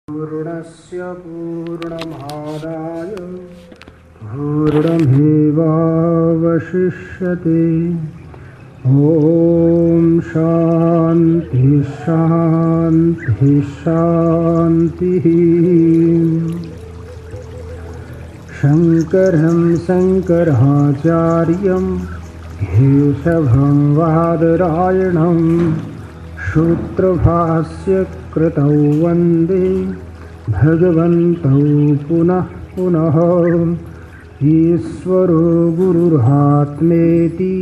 पूर्णस्य पूर्णमादाय पूर्णमेवावशिष्यते। ॐ शान्ति शान्ति शान्तिः। शङ्करं शङ्कराचार्यं केशवं बादरायणं सूत्रभास्य कृतौ वन्दे भगवन्तौ पुनः पुनः। ईश्वरो गुरुरात्मेति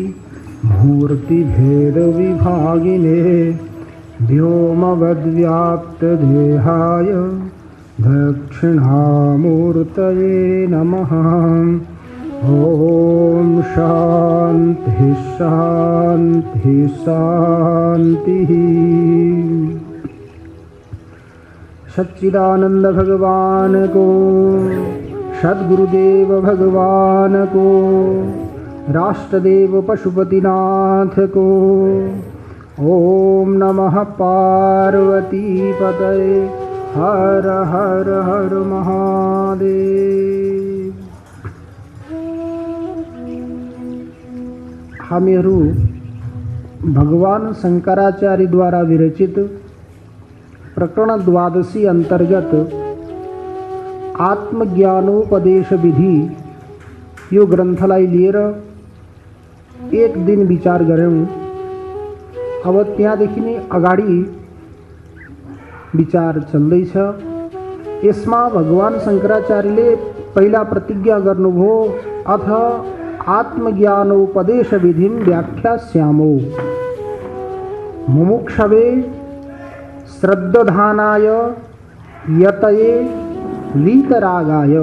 मूर्तिभेदविभागिने व्योमवद्व्याप्तदेहाय दक्षिणामूर्तये नमः। ॐ शान्ति शान्ति शान्तिः। सच्चिदानंद भगवान को, सद्गुरुदेव भगवान को, राष्ट्रदेव पशुपतिनाथ को। ओम नमः पार्वती पतये। हर हर हर महादेव। हामीहरू भगवान शंकराचार्य द्वारा विरचित प्रकरण 12 अंतर्गत आत्मज्ञानोपदेश विधि यो ग्रन्थलाई लिएर एक दिन विचार गऱ्यौं। अब त्यहाँदेखि नै अगाडि विचार चल्दैछ। यसमा भगवान शंकराचार्यले पहिला प्रतिज्ञा गर्नुभयो, अथ आत्मज्ञानोपदेश विधिं व्याख्यास्यामो मुमुक्षवे श्रद्धानाय यतये वीतरागाय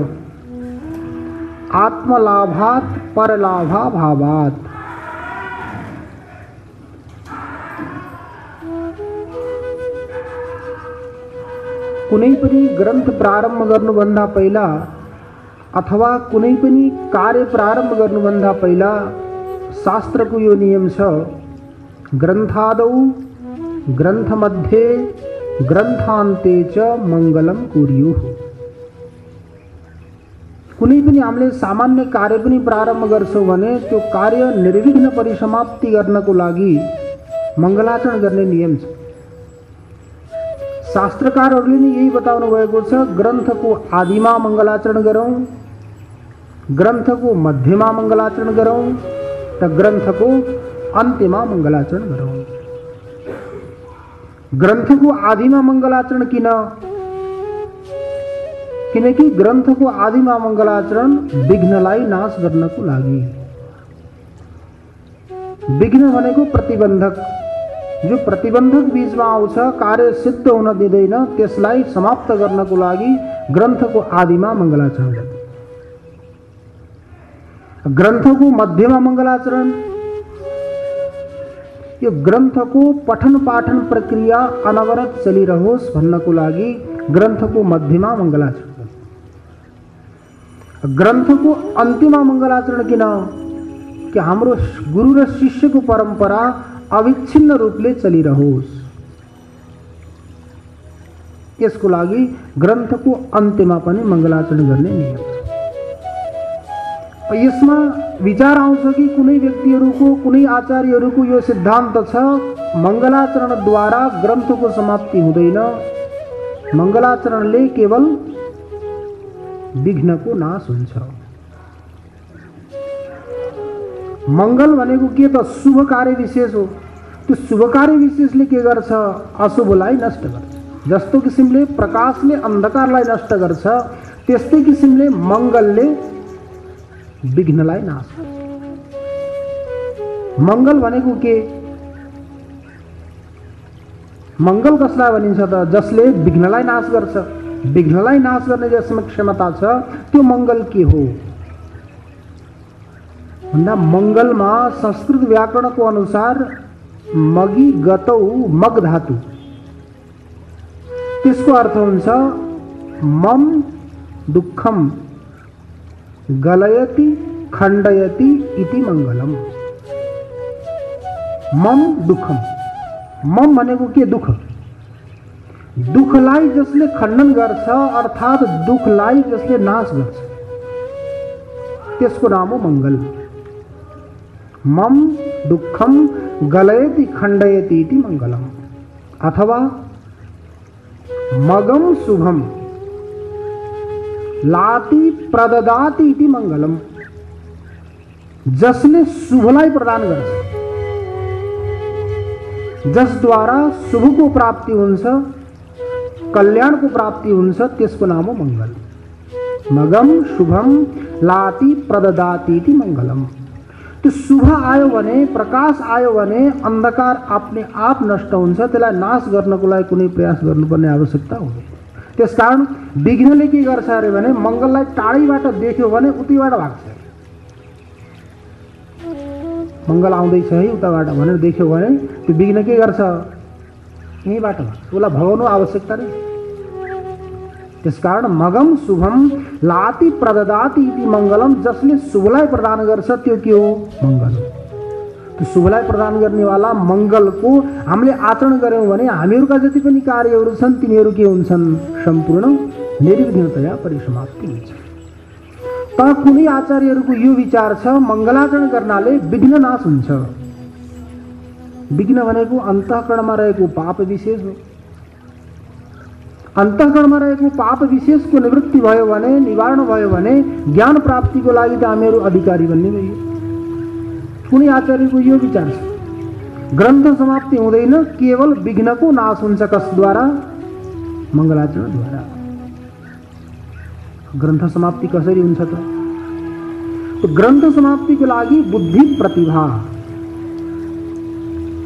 आत्मलाभात् परलाभाभावात्। कुनै पनि ग्रन्थ प्रारम्भ गर्नुभन्दा पहिला अथवा कुनै पनि कार्य प्रारम्भ गर्नुभन्दा पहिला शास्त्रको यो नियम छ, ग्रन्थादौ ग्रन्थमध्ये ग्रन्थान्ते च मङ्गलम कुर्युः। कुनै पनि हामीले सामान्य कार्य पनि प्रारम्भ गर्छौं भने त्यो कार्य निर्विघ्न परिसमाप्ति गर्नको लागि मङ्गलाचरण गर्ने नियम छ। शास्त्रकारहरूले नै यही बताउनु भएको छ, ग्रन्थको आदिमा मङ्गलाचरण गरौँ, ग्रन्थको मध्यमा मङ्गलाचरण गरौँ र ग्रन्थको अन्त्यमा मङ्गलाचरण गरौँ। ग्रन्थको आदिमा मङ्गलाचरण किन? किनकि ग्रन्थको आदिमा मङ्गलाचरण विघ्नलाई नाश गर्नको लागि। विघ्न भनेको प्रतिबन्धक, जो प्रतिबन्धक बीचमा आउँछ, कार्य सिद्ध हुन दिँदैन, त्यसलाई समाप्त गर्नको लागि ग्रन्थको आदिमा मङ्गलाचरण गर्नु। ग्रन्थको मध्यमा मङ्गलाचरण, यो ग्रन्थको पठन पाठन प्रक्रिया अनवरत चलिरहोस् भन्नको लागि ग्रन्थको मध्यमा मङ्गलाचरण गर्नु। ग्रन्थको अन्त्यमा मङ्गलाचरण किन? कि हाम्रो गुरु र शिष्यको परम्परा अविच्छिन्न रूपले चलिरहोस्, यसको लागि ग्रन्थको अन्त्यमा पनि मङ्गलाचरण गर्ने नियम छ। यसमा विचार आउँछ कि कुनै व्यक्तिहरूको, कुनै आचार्यहरूको यो सिद्धान्त छ, मङ्गलाचरणद्वारा ग्रन्थको समाप्ति हुँदैन, मङ्गलाचरणले केवल विघ्नको नाश हुन्छ। मङ्गल भनेको के त? शुभ कार्य विशेष हो। त्यो शुभ कार्य विशेषले के गर्छ? अशुभलाई नष्ट गर्छ। जस्तो किसिमले प्रकाशले अन्धकारलाई नष्ट गर्छ, त्यस्तै किसिमले मङ्गलले विघ्नलाई नाश गर्छ। मङ्गल भनेको के? मङ्गल कसलाई भनिन्छ त? जसले विघ्नलाई नाश गर्छ। विघ्नलाई नाश गर्ने जसमा क्षमता छ त्यो मङ्गल के हो भन्दा, मङ्गलमा संस्कृत व्याकरणको अनुसार मगी गतौ मग धातु, त्यसको अर्थ हुन्छ मम दुःखम गलयति खण्डयति इति मङ्गलम। मम दुःखम, मम भनेको के? दुःख। दुखलाई जसले खण्डन गर्छ अर्थात् दुखलाई जसले नाश गर्छ त्यसको नाम हो मङ्गल। मम दुःखम गलयति खण्डयति इति मङ्गलम, अथवा मगम शुभम लाति प्रददाति इति मङ्गलम, जसले शुभलाई प्रदान गर्छ, जसद्वारा शुभको प्राप्ति हुन्छ, कल्याणको प्राप्ति हुन्छ, त्यसको नाम हो मङ्गल। मगम शुभम लाति प्रददाति इति मङ्गलम। त्यो शुभ आयो भने, प्रकाश आयो भने अन्धकार आफ्नै आप नष्ट हुन्छ, त्यसलाई नाश गर्नको लागि कुनै प्रयास गर्नुपर्ने आवश्यकता हुँदैन। त्यसकारण विघ्नले के गर्छ अरे भने मङ्गललाई टाढैबाट देख्यो भने उतैबाट भाग्छ। मङ्गल आउँदैछ है उताबाट भनेर देख्यो भने त्यो विघ्न के गर्छ, यहीँबाट भाग्छ, उसलाई भगाउनु आवश्यकता नै। त्यसकारण मगम शुभम लाति प्रददाति इति मङ्गलम, जसले शुभलाई प्रदान गर्छ त्यो के हो, मङ्गल। त्यो शुभलाई प्रदान गर्नेवाला मङ्गलको हामीले आचरण गऱ्यौँ भने हामीहरूका जति पनि कार्यहरू छन् तिनीहरू के हुन्छन्, सम्पूर्ण निर्विघ्नतया परिसमाप्ति हुन्छ। तर कुनै आचार्यहरूको यो विचार छ मङ्गलाचरण गर्नाले विघ्न नाश हुन्छ। विघ्न भनेको अन्तःकरणमा रहेको पाप विशेष हो। अन्तःकरणमा रहेको पाप विशेषको निवृत्ति भयो भने, निवारण भयो भने ज्ञान प्राप्तिको लागि त हामीहरू अधिकारी बन्ने भयो। कुनै आचार्यको यो विचार छ ग्रन्थ समाप्ति हुँदैन, केवल विघ्नको नाश हुन्छ। कसद्वारा, मङ्गलाचरणद्वारा। ग्रन्थ समाप्ति कसरी हुन्छ त ग्रन्थ समाप्तिको लागि बुद्धि प्रतिभा,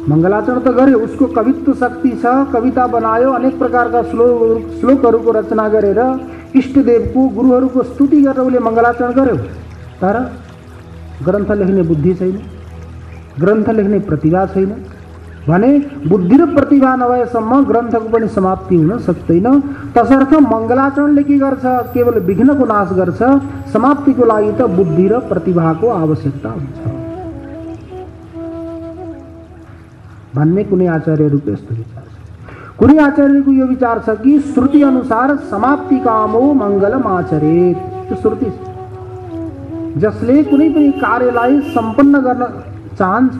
मङ्गलाचरण त गर्यो, उसको कवित्व शक्ति छ, कविता बनायो, अनेक प्रकारका श्लोकहरूको रचना गरेर इष्टदेवको गुरुहरूको स्तुति गरेर उसले मङ्गलाचरण गर्यो। तर ग्रन्थ लेख्ने बुद्धि छैन, ग्रन्थ लेख्ने प्रतिभा छैन भने बुद्धि र प्रतिभा नभएसम्म ग्रन्थको पनि समाप्ति हुन सक्दैन। तसर्थ मङ्गलाचरणले के गर्छ, केवल विघ्नको नाश गर्छ। समाप्तिको लागि त बुद्धि र प्रतिभाको आवश्यकता हुन्छ भन्ने कुनै आचार्यहरूको यस्तो विचार छ। कुनै आचार्यको यो विचार छ कि श्रुति अनुसार समाप्ति कामो मङ्गलम आचरेत। त्यो श्रुति छ, जसले कुनै पनि कार्यलाई सम्पन्न गर्न चाहन्छ,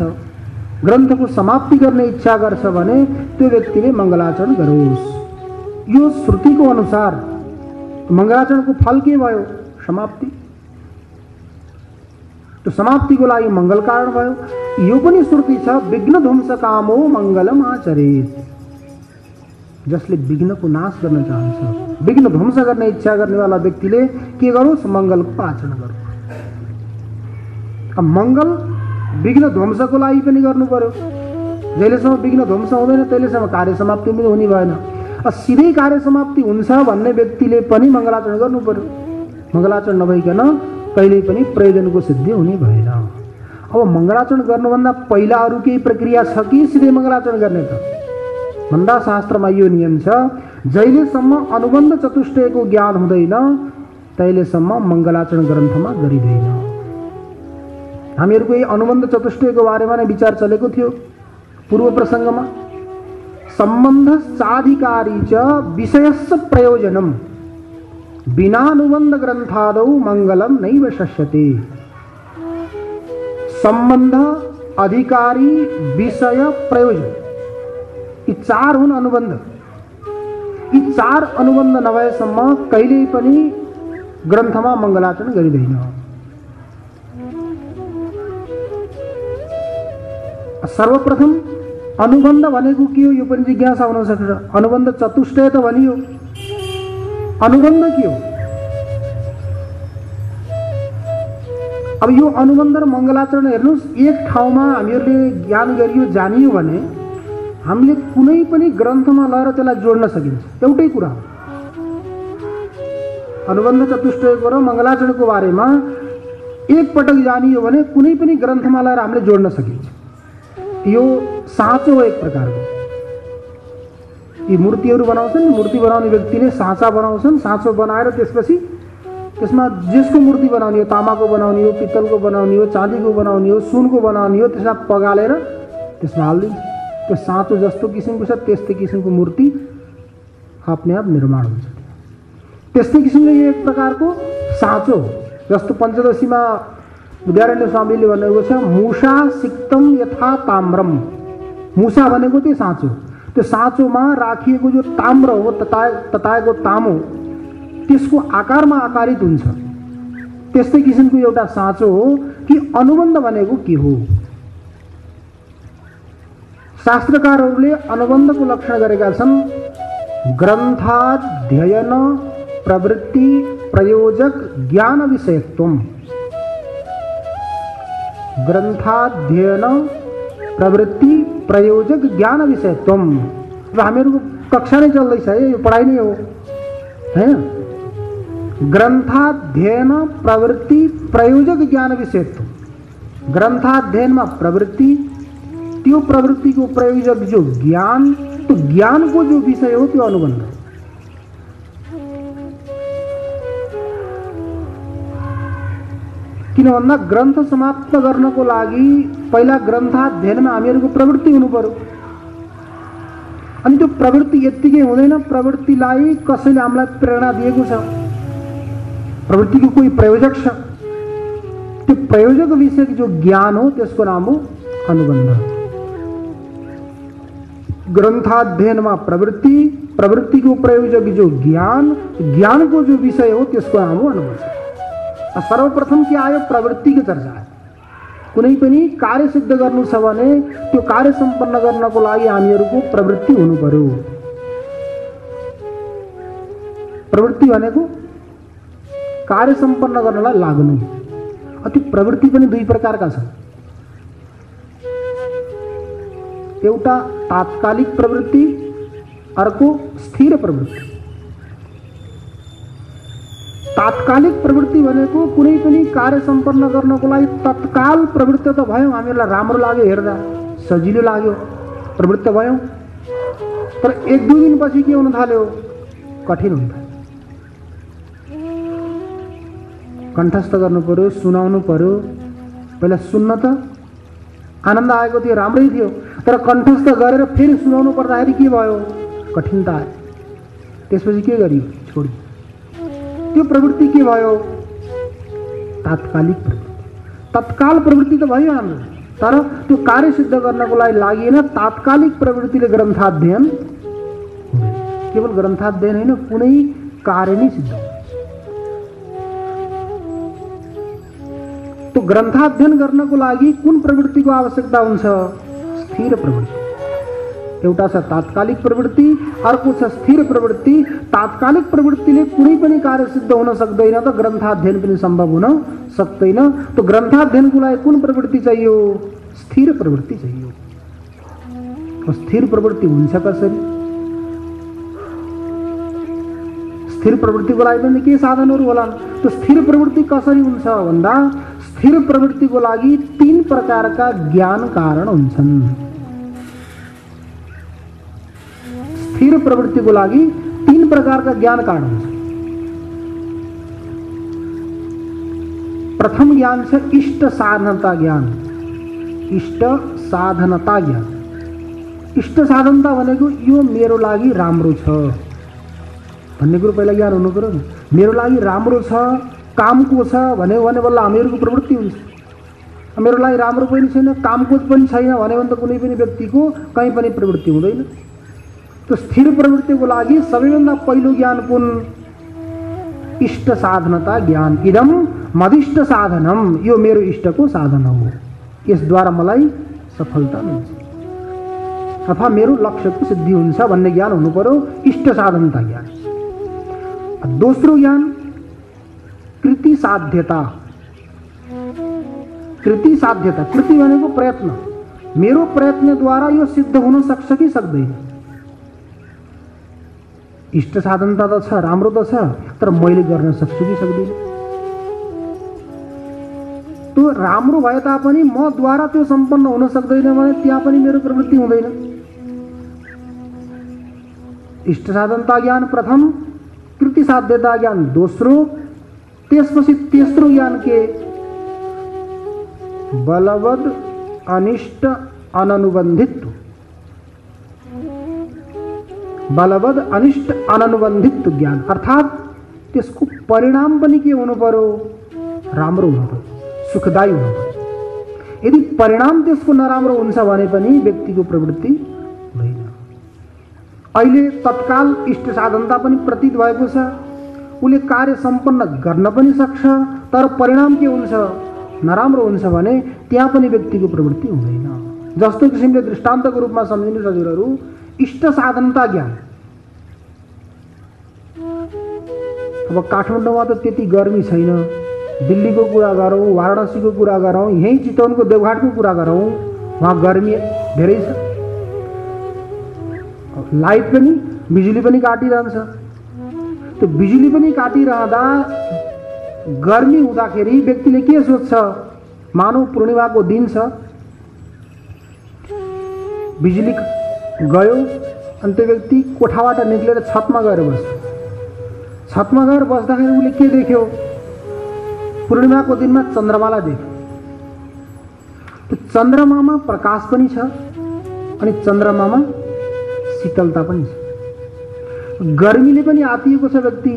ग्रन्थको समाप्ति गर्ने इच्छा गर्छ भने त्यो व्यक्तिले मङ्गलाचरण गरोस्। यो श्रुतिको अनुसार मङ्गलाचरणको फल के भयो, समाप्ति। त्यो समाप्तिको लागि मङ्गल कारण भयो। यो पनि श्रुति छ विघ्न ध्वंस कामो मङ्गलम आचरेत, जसले विघ्नको नाश गर्न चाहन्छ, विघ्न ध्वंस गर्ने इच्छा गर्नेवाला व्यक्तिले के गरोस्, मङ्गलको आचरण गरोस्। अब मङ्गल विघ्न ध्वंसको लागि पनि गर्नु पर्यो। जहिलेसम्म विघ्न ध्वंस हुँदैन तहिलेसम्म कार्य समाप्ति पनि हुने भएन। सिधै कार्य समाप्ति हुन्छ भन्ने व्यक्तिले पनि मङ्गलाचरण गर्नु पर्यो। मङ्गलाचरण नभइकन कहिल्यै पनि प्रयोजनको सिद्धि हुने भएन। अब मङ्गलाचरण गर्नुभन्दा पहिला अरू केही प्रक्रिया छ कि सिधै मङ्गलाचरण गर्ने त भन्दा शास्त्रमा यो नियम छ, जहिलेसम्म अनुबन्ध चतुष्टयको ज्ञान हुँदैन तहिलेसम्म मङ्गलाचरण ग्रन्थमा गरिँदैन। हामीहरूको यही अनुबन्ध चतुष्टयको बारेमा नै विचार चलेको थियो पूर्व प्रसङ्गमा। सम्बन्ध चाधिकारी च विषयस्य प्रयोजनम बिनानुबन्ध ग्रन्थादौ मङ्गलम नैव शस्यते। सम्बन्ध, अधिकारी, विषय, प्रयोजन, यी चार हुन् अनुबन्ध। यी चार अनुबन्ध नभएसम्म कहिल्यै पनि ग्रन्थमा मङ्गलाचरण गरिँदैन। सर्वप्रथम अनुबन्ध भनेको के हो यो पनि जिज्ञासा हुन सक्छ। अनुबन्ध चतुष्टय त भनियो, अनुबन्ध के हो? अब यो अनुबन्ध र मङ्गलाचरण हेर्नुहोस्, एक ठाउँमा हामीहरूले ज्ञान गरियो, जानियो भने हामीले कुनै पनि ग्रन्थमा लगेर त्यसलाई जोड्न सकिन्छ। एउटै कुरा अनुबन्ध चतुष्टयको र मङ्गलाचरणको बारेमा एकपटक जानियो भने कुनै पनि ग्रन्थमा लगेर हामीले जोड्न सकिन्छ। यो साँचो हो एक प्रकारको। यी मूर्तिहरू बनाउँछन्, मूर्ति बनाउने व्यक्तिले साँचा बनाउँछन्, साँचो बनाएर त्यसपछि त्यसमा जेसको मूर्ति बनाउने हो, तामाको बनाउने हो, पित्तलको बनाउने हो, चाँदीको बनाउने हो, सुनको बनाउने हो, त्यसमा पगालेर त्यसमा हालिदिन्छ। त्यो साँचो जस्तो किसिमको छ त्यस्तै किसिमको मूर्ति अपने आप निर्माण हुन्छ। त्यस्तै किसिमले यो एक प्रकारको साँचो हो। जस्तो पञ्चदशीमा विद्यारण्य स्वामीले भनेको छ मुषा सिक्तम यथा ताम्रम। मुषा भनेको त्यो साँचो, त्यो साँचोमा राखिएको जो ताम्र हो, तताएको तामो, त्यसको आकारमा आकारित हुन्छ। त्यस्तै किसिमको एउटा साँचो हो कि अनुबन्ध भनेको के हो। शास्त्रकारहरूले अनुबन्धको लक्षण गरेका छन् ग्रन्थाध्ययन प्रवृत्ति प्रयोजक ज्ञान विषयत्वम। ग्रन्थाध्ययन प्रवृत्ति प्रयोजक ज्ञान विषयत्वम। अब हामीहरूको कक्षा नै चल्दैछ है, यो पढाइ नै हो हैन। ग्रन्थाध्ययन प्रवृत्ति प्रयोजक ज्ञान विषयत्व। ग्रन्थाध्ययनमा प्रवृत्ति, त्यो प्रवृत्तिको प्रयोजक जो ज्ञान, तो ज्ञानको जो विषय हो त्यो अनुबन्ध। किन भन्दा ग्रन्थ समाप्त गर्नको लागि पहिला ग्रन्थाध्ययनमा हामीहरूको प्रवृत्ति हुनु पर्यो। अनि त्यो प्रवृत्ति यत्तिकै हुँदैन, प्रवृत्तिलाई कसैले हामीलाई प्रेरणा दिएको छ, प्रवृत्तिको कोही प्रयोजक छ। त्यो प्रयोजक विषयक जो ज्ञान हो त्यसको नाम हो अनुबन्ध। ग्रन्थाध्ययनमा प्रवृत्ति, प्रवृत्तिको प्रयोजक जो ज्ञान, ज्ञानको जो विषय हो त्यसको नाम हो अनुबन्ध। सर्वप्रथम के आयो? प्रवृत्तिको चर्चा आयो। कुनै पनि कार्य सिद्ध गर्नु छ भने त्यो कार्य सम्पन्न गर्नको लागि हामीहरूको प्रवृत्ति हुनु पर्यो। प्रवृत्ति भनेको कार्य सम्पन्न गर्नलाई लाग्नु। त्यो प्रवृत्ति पनि दुई प्रकारका छन्। एउटा तात्कालिक प्रवृत्ति, अर्को स्थिर प्रवृत्ति। तात्कालिक प्रवृत्ति भनेको कुनै पनि कार्य सम्पन्न गर्नको लागि तत्काल प्रवृत्त त भयौँ, हामीलाई राम्रो लाग्यो, हेर्दा सजिलो लाग्यो, प्रवृत्त भयौँ। तर एक दुई दिनपछि के हुन थाल्यो? कठिन हुन थाल्यो। कण्ठस्थ गर्नु पर्यो, सुनाउनु पर्यो। पहिला सुन्न त आनन्द आएको थियो, राम्रै थियो, तर कण्ठस्थ गरेर फेरि सुनाउनु पर्दाखेरि के भयो? कठिनता आयो। त्यसपछि के गरियो? छोडियो। त्यो प्रवृत्ति के भयो? तात्कालिक प्रवृत्ति। तत्काल प्रवृत्ति त भयो हाम्रो, तर त्यो कार्य सिद्ध गर्नको लागि न तात्कालिक प्रवृत्तिले ग्रन्थाध्ययन हुँदैन। केवल ग्रन्थाध्ययन होइन, कुनै कार्य नै सिद्ध हुन्छ। तो ग्रन्थाध्ययन गर्नको लागि कुन प्रवृत्तिको आवश्यकता हुन्छ? स्थिर प्रवृत्ति। एउटा छ तात्कालिक प्रवृत्ति, अर्को छ स्थिर प्रवृत्ति। तात्कालिक प्रवृत्तिले कुनै पनि कार्य सिद्ध हुन सक्दैन, त ग्रन्थाध्ययन पनि सम्भव हुन सक्दैन। तो ग्रन्थाध्ययनको लागि कुन प्रवृत्ति चाहियो? स्थिर प्रवृत्ति चाहियो। स्थिर प्रवृत्ति हुन्छ कसरी? स्थिर प्रवृत्तिको लागि पनि के साधनहरू होलान्? तो स्थिर प्रवृत्ति कसरी हुन्छ भन्दा स्थिर प्रवृत्तिको लागि तीन प्रकारका ज्ञान कारण हुन्छन्। स्थिर प्रवृत्तिको लागि तीन प्रकारका ज्ञान कारण हुन्छ। प्रथम ज्ञान छ इष्ट साधनता ज्ञान। इष्ट साधनता ज्ञान। इष्ट साधनता भनेको यो मेरो लागि राम्रो छ भन्ने कुरो पहिला ज्ञान हुनु पर्यो नि। मेरो लागि राम्रो छ, कामको छ भने बल्ल हामीहरूको प्रवृत्ति हुन्छ। मेरो लागि राम्रो पनि छैन, कामको पनि छैन भने त कुनै पनि व्यक्तिको कहीँ पनि प्रवृत्ति हुँदैन। तो स्थिर प्रवृत्तिको लागि सबैभन्दा पहिलो ज्ञान कुन? इष्ट साधनता ज्ञान। इदम मदिष्ट साधनम। यो मेरो इष्टको साधन हो, यसद्वारा मलाई सफलता मिल्छ अथवा मेरो लक्ष्यको सिद्धि हुन्छ भन्ने ज्ञान हुनु पर्यो, इष्ट साधनता ज्ञान। दोस्रो ज्ञान कृति साध्यता। कृति साध्यता, कृति भनेको प्रयत्न। मेरो प्रयत्नद्वारा यो सिद्ध हुन सक्छ कि सक्दैन? इष्ट साधनता त छ, राम्रो त छ, तर मैले गर्न सक्छु कि सक्दिनँ? त्यो राम्रो भए तापनि मद्वारा त्यो सम्पन्न हुन सक्दैन भने त्यहाँ पनि मेरो प्रवृत्ति हुँदैन। इष्ट साधनता ज्ञान प्रथम, कृति साध्यता ज्ञान दोस्रो, त्यसपछि तेस्रो ज्ञान के? बलवद अनिष्ट अननुबन्धित्व। बलवद अनिष्ट अननुबन्धित ज्ञान, अर्थात् त्यसको परिणाम पनि के हुनु पर्यो, राम्रो हुनु पर्यो, सुखदायी हुनु पर्यो। यदि परिणाम त्यसको नराम्रो हुन्छ भने पनि व्यक्तिको प्रवृत्ति हुँदैन। अहिले तत्काल इष्ट साधनता पनि प्रतीत भएको छ, उसले कार्य सम्पन्न गर्न पनि सक्छ, तर परिणाम के हुन्छ, नराम्रो हुन्छ भने त्यहाँ पनि व्यक्तिको प्रवृत्ति हुँदैन। जस्तो किसिमले दृष्टान्तको रूपमा सम्झिनु हजुरहरू, इष्ट साधनता ज्ञान। अब काठमाडौँमा त त्यति गर्मी छैन, दिल्लीको कुरा गरौँ, वाराणसीको कुरा गरौँ, यहीँ चितवनको देवघाटको कुरा गरौँ, वहाँ गर्मी धेरै छ, लाइट पनि बिजुली पनि काटिरहन्छ। त्यो बिजुली पनि काटिरहँदा गर्मी हुँदाखेरि व्यक्तिले के सोच्छ, मानव पूर्णिमाको दिन छ, बिजुली गयो अनि त्यो व्यक्ति कोठाबाट निक्लेर छतमा गएर बस्छ। छतमा गएर बस्दाखेरि उसले के देख्यो, पूर्णिमाको दिनमा चन्द्रमालाई देख्यो। त्यो चन्द्रमामा प्रकाश पनि छ अनि चन्द्रमामा शीतलता पनि छ। गर्मीले पनि आतिएको छ, व्यक्ति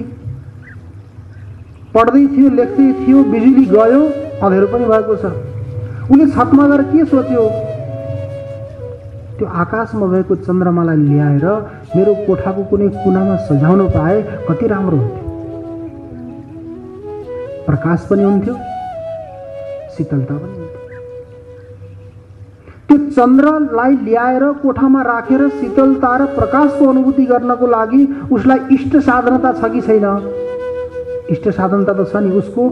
पढ्दै थियो, लेख्दै थियो, बिजुली गयो, अँधेरो पनि भएको छ। उसले छतमा गएर के सोच्यो, त्यो आकाशमा भएको चन्द्रमालाई ल्याएर मेरो कोठाको कुनै कुनामा सजाउन पाए कति राम्रो हुन्थ्यो, प्रकाश पनि हुन्थ्यो, शीतलता पनि हुन्थ्यो। त्यो चन्द्रलाई ल्याएर कोठामा राखेर शीतलता र प्रकाशको अनुभूति गर्नको लागि उसलाई इष्ट साधनता छ कि छैन? इष्ट साधनता त छ नि, उसको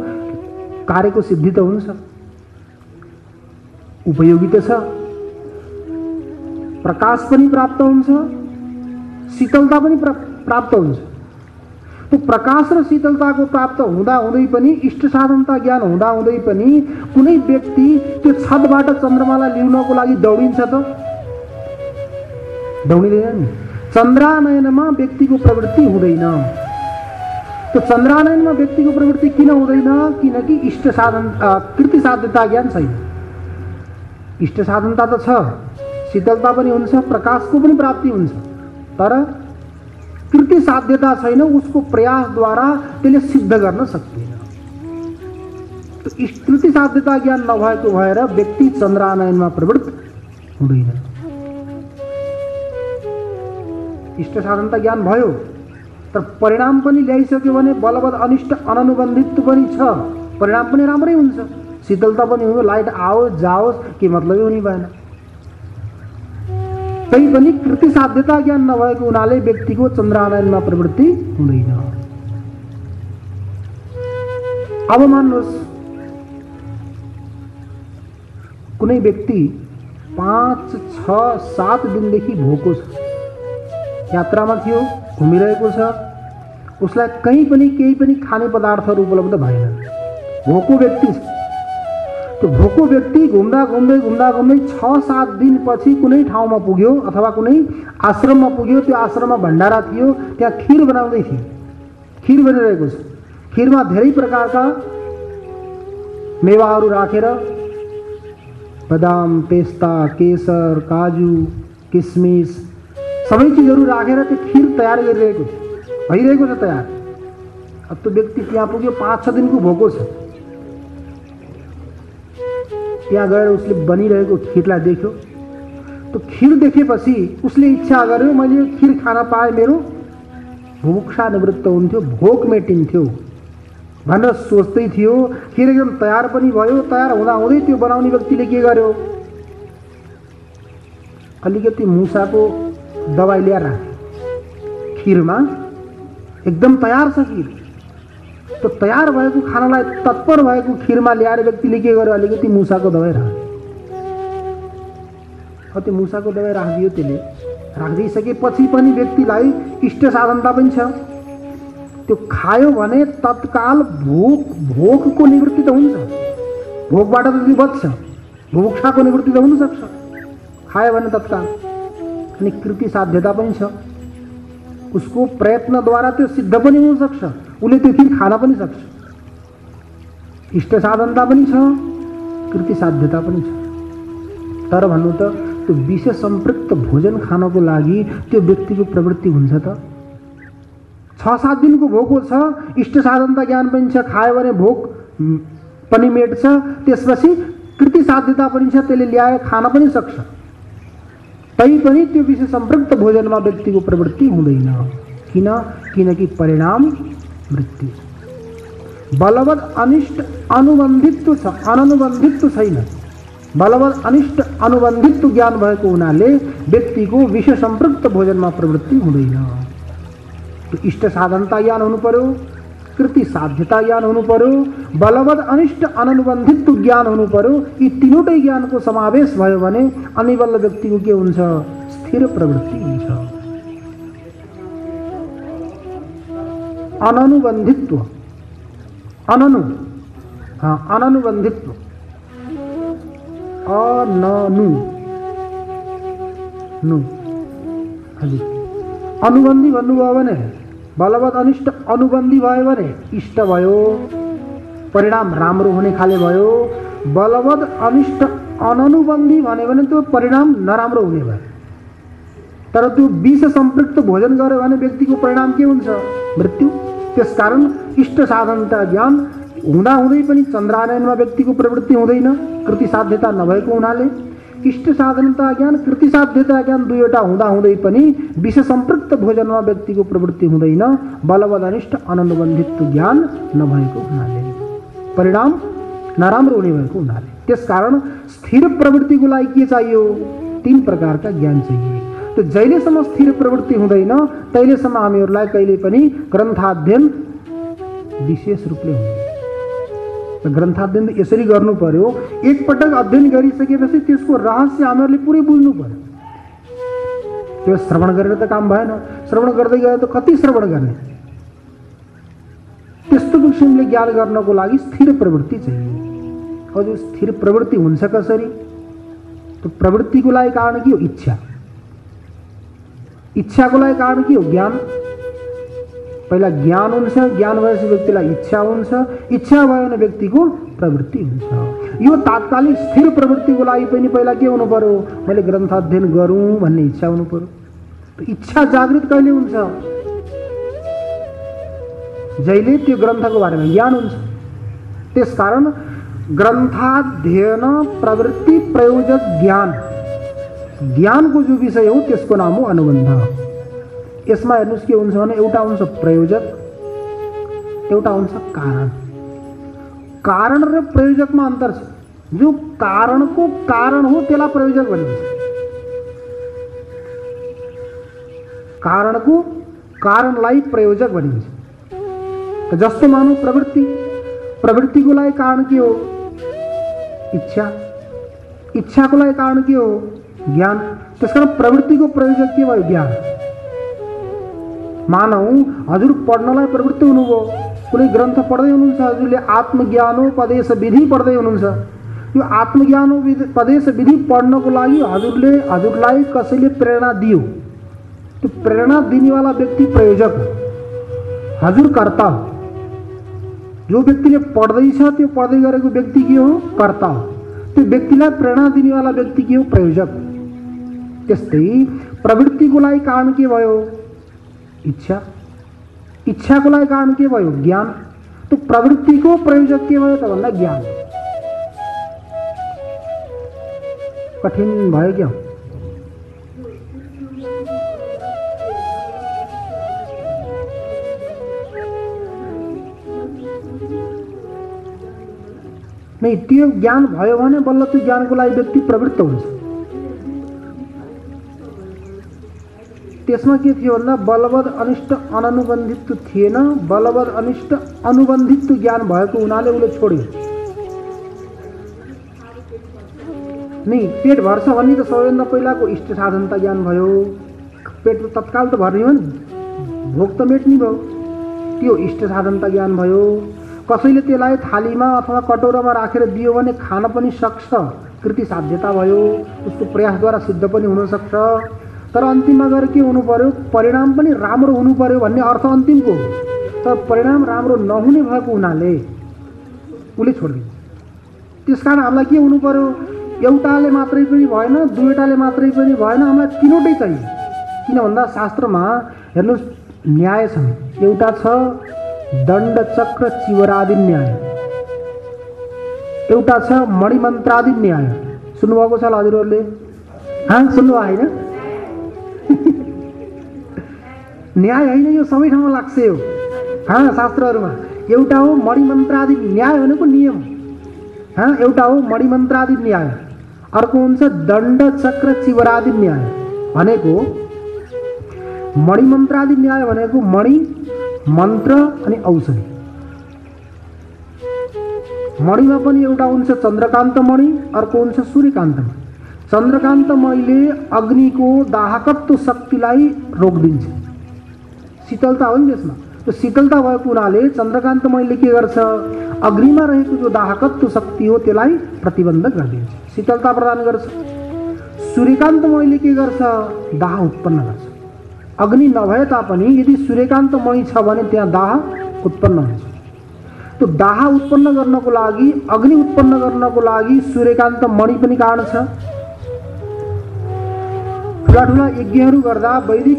कार्यको सिद्धि त हुन्छ, उपयोगी त छ, प्रकाश पनि प्राप्त हुन्छ, शीतलता पनि प्राप्त हुन्छ। त्यो प्रकाश र शीतलताको प्राप्त हुँदा हुँदै पनि, इष्ट साधनता ज्ञान हुँदा हुँदै पनि कुनै व्यक्ति त्यो छतबाट चन्द्रमालाई ल्याउनको लागि दौडिन्छ त? दौडिँदैन नि। चन्द्रानयनमा व्यक्तिको प्रवृत्ति हुँदैन। त्यो चन्द्रानयनमा व्यक्तिको प्रवृत्ति किन हुँदैन? किनकि इष्ट साधन कृति साध्यता ज्ञान छैन। इष्ट साधनता त छ, शीतलता पनि हुन्छ, प्रकाशको पनि प्राप्ति हुन्छ, तर कृति साध्यता छैन, उसको प्रयासद्वारा त्यसले सिद्ध गर्न सक्दैन। कृति साध्यता ज्ञान नभएको भएर व्यक्ति चन्द्रानयनमा प्रवृत्त हुँदैन। इष्ट साधनता ज्ञान भयो तर परिणाम पनि ल्याइसक्यो भने बलवद अनिष्ट अननुबन्धित पनि छ, परिणाम पनि राम्रै हुन्छ, शीतलता पनि हुन्छ, लाइट आओस् जाओस् के मतलबै हुने भएन। तै पनि कृति साध्यता ज्ञान नभएको हुनाले व्यक्तिको चन्द्रानयनमा प्रवृत्ति हुँदैन। अब मान्नुहोस् कुनै व्यक्ति 5, 6, 7 दिनदेखि भोको छ, यात्रामा थियो, घुमिरहेको छ, उसलाई कहीँ पनि केही पनि खाने पदार्थहरू उपलब्ध भएन, भोको व्यक्ति छ। त्यो भोको व्यक्ति घुम्दा घुम्दै 6-7 दिनपछि कुनै ठाउँमा पुग्यो अथवा कुनै आश्रममा पुग्यो। त्यो आश्रममा भण्डारा थियो, त्यहाँ खीर बनाउँदै थियो, खीर बनिरहेको छ। खीरमा धेरै प्रकारका मेवाहरू राखेर बदाम, पेस्ता, केसर, काजु, किसमिस सबै चिजहरू राखेर त्यो खीर तयार गरिरहेको छ, भइरहेको छ तयार। अब त्यो व्यक्ति त्यहाँ पुग्यो, 5-6 दिनको भोको छ, त्यहाँ गएर उसले बनिरहेको खीरलाई देख्यो। तो खीर देखेपछि उसले इच्छा गर्यो मैले यो खीर खान पाए मेरो भुभुक्षा निवृत्त हुन्थ्यो, भोक मेटिन्थ्यो भनेर सोच्दै थियो। खीर एकदम तयार पनि भयो। तयार हुँदा हुँदै त्यो बनाउने व्यक्तिले के गर्यो, अलिकति मुसाको दबाई ल्याएर राख्यो खीरमा। एकदम तयार छ खीर। तो तयार भएको खानालाई तत्पर भएको खीरमा ल्याएर व्यक्तिले के गर्यो, अलिकति मुसाको दबाई राख्यो। त्यो मुसाको दबाई राखिदियो। त्यसले राखिदिसकेपछि पनि व्यक्तिलाई इष्ट साधनता पनि छ। त्यो खायो भने तत्काल भोकको निवृत्ति त हुन्छ, भोकबाट त त्यो बच्छ, भुभुक्षाको निवृत्ति त हुन सक्छ खायो भने तत्काल। अनि कृति साध्यता पनि छ, उसको प्रयत्नद्वारा त्यो सिद्ध पनि हुन सक्छ, उसले त्यो खीर खान पनि सक्छ। इष्ट साधनता पनि छ, कृति साध्यता पनि छ। तर भन्नु त त्यो विषय सम्पृक्त भोजन खानको लागि त्यो व्यक्तिको प्रवृत्ति हुन्छ त? 6-7 दिनको भोको छ, इष्ट साधनता ज्ञान पनि छ, खायो भने भोक पनि मेट्छ, त्यसपछि कृति साध्यता पनि छ, त्यसले ल्याएर खान पनि सक्छ। तैपनि त्यो विषय सम्पृक्त भोजनमा व्यक्तिको प्रवृत्ति हुँदैन। किन? किनकि परिणाम मृत्यु। बलवत् अनिष्ट अनुबन्धित्व छ, अननुबन्धित्व छैन। बलवत् अनिष्ट अनुबन्धित्व ज्ञान भएको हुनाले व्यक्तिको विषय सम्पृक्त भोजनमा प्रवृत्ति हुँदैन। तो इष्ट साधनता ज्ञान हुनु पर्यो, कृति साध्यता ज्ञान हुनु पर्यो, बलवत् अनिष्ट अननुबन्धित्व ज्ञान हुनु पर्यो। यी तीनवटै ज्ञानको समावेश भयो भने अनि बल्ल व्यक्तिको के हुन्छ? स्थिर प्रवृत्ति हुन्छ। अननुबन्धित्व, अननुबन्धित्व, अनुबन्धी भन्नुभयो भने बलवत् अनिष्ट अनुबन्धी भयो भने इष्ट भयो, परिणाम राम्रो हुने खाले भयो। बलवत् अनिष्ट अननुबन्धी भन्यो भने त्यो परिणाम नराम्रो हुने भयो। तर त्यो विष सम्पृक्त भोजन गर्यो भने व्यक्तिको परिणाम के हुन्छ? मृत्यु। त्यसकारण इष्ट साधनता ज्ञान हुँदाहुँदै पनि चन्द्रानयनमा व्यक्तिको प्रवृत्ति हुँदैन, कृति साध्यता नभएको हुनाले। इष्ट साधनता ज्ञान, कृति साध्यता ज्ञान दुईवटा हुँदाहुँदै पनि विष सम्पृक्त भोजनमा व्यक्तिको प्रवृत्ति हुँदैन, बलवत् अनिष्ट अननुबन्धित्व ज्ञान नभएको हुनाले, परिणाम नराम्रो हुने भएको हुनाले। त्यसकारण स्थिर प्रवृत्तिको लागि के चाहियो? 3 प्रकारका ज्ञान चाहिए। तो जहिलेसम्म स्थिर प्रवृत्ति हुँदैन तहिलेसम्म हामीहरूलाई कहिले पनि ग्रन्थाध्ययन विशेष रूपले हुँदैन। ग्रन्थाध्ययन यसरी गर्नु पर्यो, एक पटक अध्ययन गरिसकेपछि त्यसको रहस्य हामीहरूले पुरै बुझ्नु पर्यो। त्यो श्रवण गरेर त काम भएन, श्रवण गर्दै गए त कति श्रवण गर्ने। त्यस्तो किसिमले ज्ञान गर्नको लागि स्थिर प्रवृत्ति चाहिए। अब स्थिर प्रवृत्ति हुन्छ कसरी? तो प्रवृत्तिको लागि कारण के हो? इच्छा। इच्छाको लागि कारण के हो? ज्ञान। पहिला ज्ञान हुन्छ, ज्ञान भएपछि व्यक्तिलाई इच्छा हुन्छ, इच्छा भयो भने व्यक्तिको प्रवृत्ति हुन्छ। यो तात्कालिक स्थिर प्रवृत्तिको लागि पनि पहिला के हुनु पर्यो? मैले ग्रन्थ अध्ययन गरौँ भन्ने इच्छा हुनु पर्यो। तो इच्छा जागृत कहिले हुन्छ? जहिले त्यो ग्रन्थको बारेमा ज्ञान हुन्छ। त्यसकारण ग्रन्थाध्ययन प्रवृत्ति प्रयोजक ज्ञान, ज्ञानको जो विषय हो त्यसको नाम हो अनुबन्ध। यसमा हेर्नुस् के हुन्छ भने एउटा हुन्छ प्रयोजक, एउटा हुन्छ कारण। कारण र प्रयोजकमा अन्तर छ। जो कारणको कारण हो त्यसलाई प्रयोजक भनिन्छ। कारणको कारणलाई प्रयोजक भनिन्छ। जस्तो मानौ प्रवृत्ति, प्रवृत्तिको लागि कारण के हो? इच्छा। इच्छाको लागि कारण के हो? ज्ञान। त्यसकारण प्रवृत्तिको प्रयोजक के भयो? ज्ञान। मानौ हजुर पढ्नलाई प्रवृत्ति हुनुभयो, कुनै ग्रन्थ पढ्दै हुनुहुन्छ, हजुरले आत्मज्ञानोपदेश विधि पढ्दै हुनुहुन्छ। यो आत्मज्ञानोपदेश विधि पढ्नको लागि हजुरलाई कसैले प्रेरणा दियो, त्यो प्रेरणा दिनेवाला व्यक्ति प्रयोजक हो, हजुर कर्ता हो। जो व्यक्तिले पढ्दैछ त्यो पढ्दै गरेको व्यक्ति के हो? कर्ता हो। त्यो व्यक्तिलाई प्रेरणा दिनेवाला व्यक्ति के हो? प्रयोजक। त्यस्तै प्रवृत्तिको लागि कारण के भयो? इच्छा। इच्छाको लागि कारण के भयो? ज्ञान। तो प्रवृत्तिको प्रयोजक के भयो त भन्दा ज्ञान। कठिन भयो क्या? नहीं, त्यो ज्ञान भयो भने बल्ल त्यो ज्ञानको लागि व्यक्ति प्रवृत्त हुन्छ। त्यसमा के थियो भन्दा बलवत् अनिष्ट अननुबन्धित्व थिएन, बलवत् अनिष्ट अनुबन्धित्व ज्ञान भएको हुनाले उसले छोड्यो। नहीं, पेट भर्छ भन्ने त सबैभन्दा पहिलाको इष्ट साधनता ज्ञान भयो। पेट तत्काल त भर्ने हो नि, भोक त मेट्ने भयो, त्यो इष्ट साधनता ज्ञान भयो। कसैले त्यसलाई थालीमा अथवा कटौरामा राखेर दियो भने खान पनि सक्छ, कृति साध्यता भयो, उसको प्रयासद्वारा सिद्ध पनि हुन सक्छ। तर अन्तिममा गएर के हुनु पर्यो? परिणाम पनि राम्रो हुनु पर्यो भन्ने अर्थ अन्तिमको हो। तर परिणाम राम्रो नहुने भएको हुनाले उसले छोडिदिन्छ। त्यसकारण हामीलाई के हुनु पर्यो? एउटाले मात्रै पनि भएन, दुईवटाले मात्रै पनि भएन, हामीलाई तीनवटै चाहियो। किन भन्दा शास्त्रमा हेर्नुहोस् न्याय छन्। एउटा छ दण्ड चक्र चिवरादि न्याय, एउटा छ मणिमन्त्रादि न्याय। सुन्नुभएको छ हजुरहरूले? सुन्नुभयो होइन? न्याय होइन, यो सबै ठाउँमा लाग्छ यो शास्त्रहरूमा। एउटा हो मणिमन्त्रादि न्याय भनेको नियम, एउटा हो मणिमन्त्रादि न्याय, अर्को हुन्छ दण्ड चक्र चिवरादि न्याय। भनेको मणिमन्त्रादि न्याय भनेको मणि, मन्त्र अनि औषधि। मणिमा पनि एउटा हुन्छ चन्द्रकान्त मणि, अर्को हुन्छ सूर्यकान्त मणि। चन्द्रकान्त मणिले अग्निको दाहकत्व शक्तिलाई रोकिदिन्छ, शीतलता हो नि त्यसमा। त्यो शीतलता भएको हुनाले चन्द्रकान्त मणिले के गर्छ, अग्निमा रहेको जो दाहकत्व शक्ति हो त्यसलाई प्रतिबन्ध गरिदिन्छ, शीतलता प्रदान गर्छ। सूर्यकान्त मणिले के गर्छ, दाह उत्पन्न गर्छ। अग्नि नभए तापनि यदि सूर्यकान्त मणि छ भने त्यहाँ दाह उत्पन्न हुन्छ। त्यो दाह उत्पन्न गर्नको लागि, अग्नि उत्पन्न गर्नको लागि सूर्यकान्त मणि पनि कारण छ। ठुला ठुला यज्ञहरू गर्दा वैदिक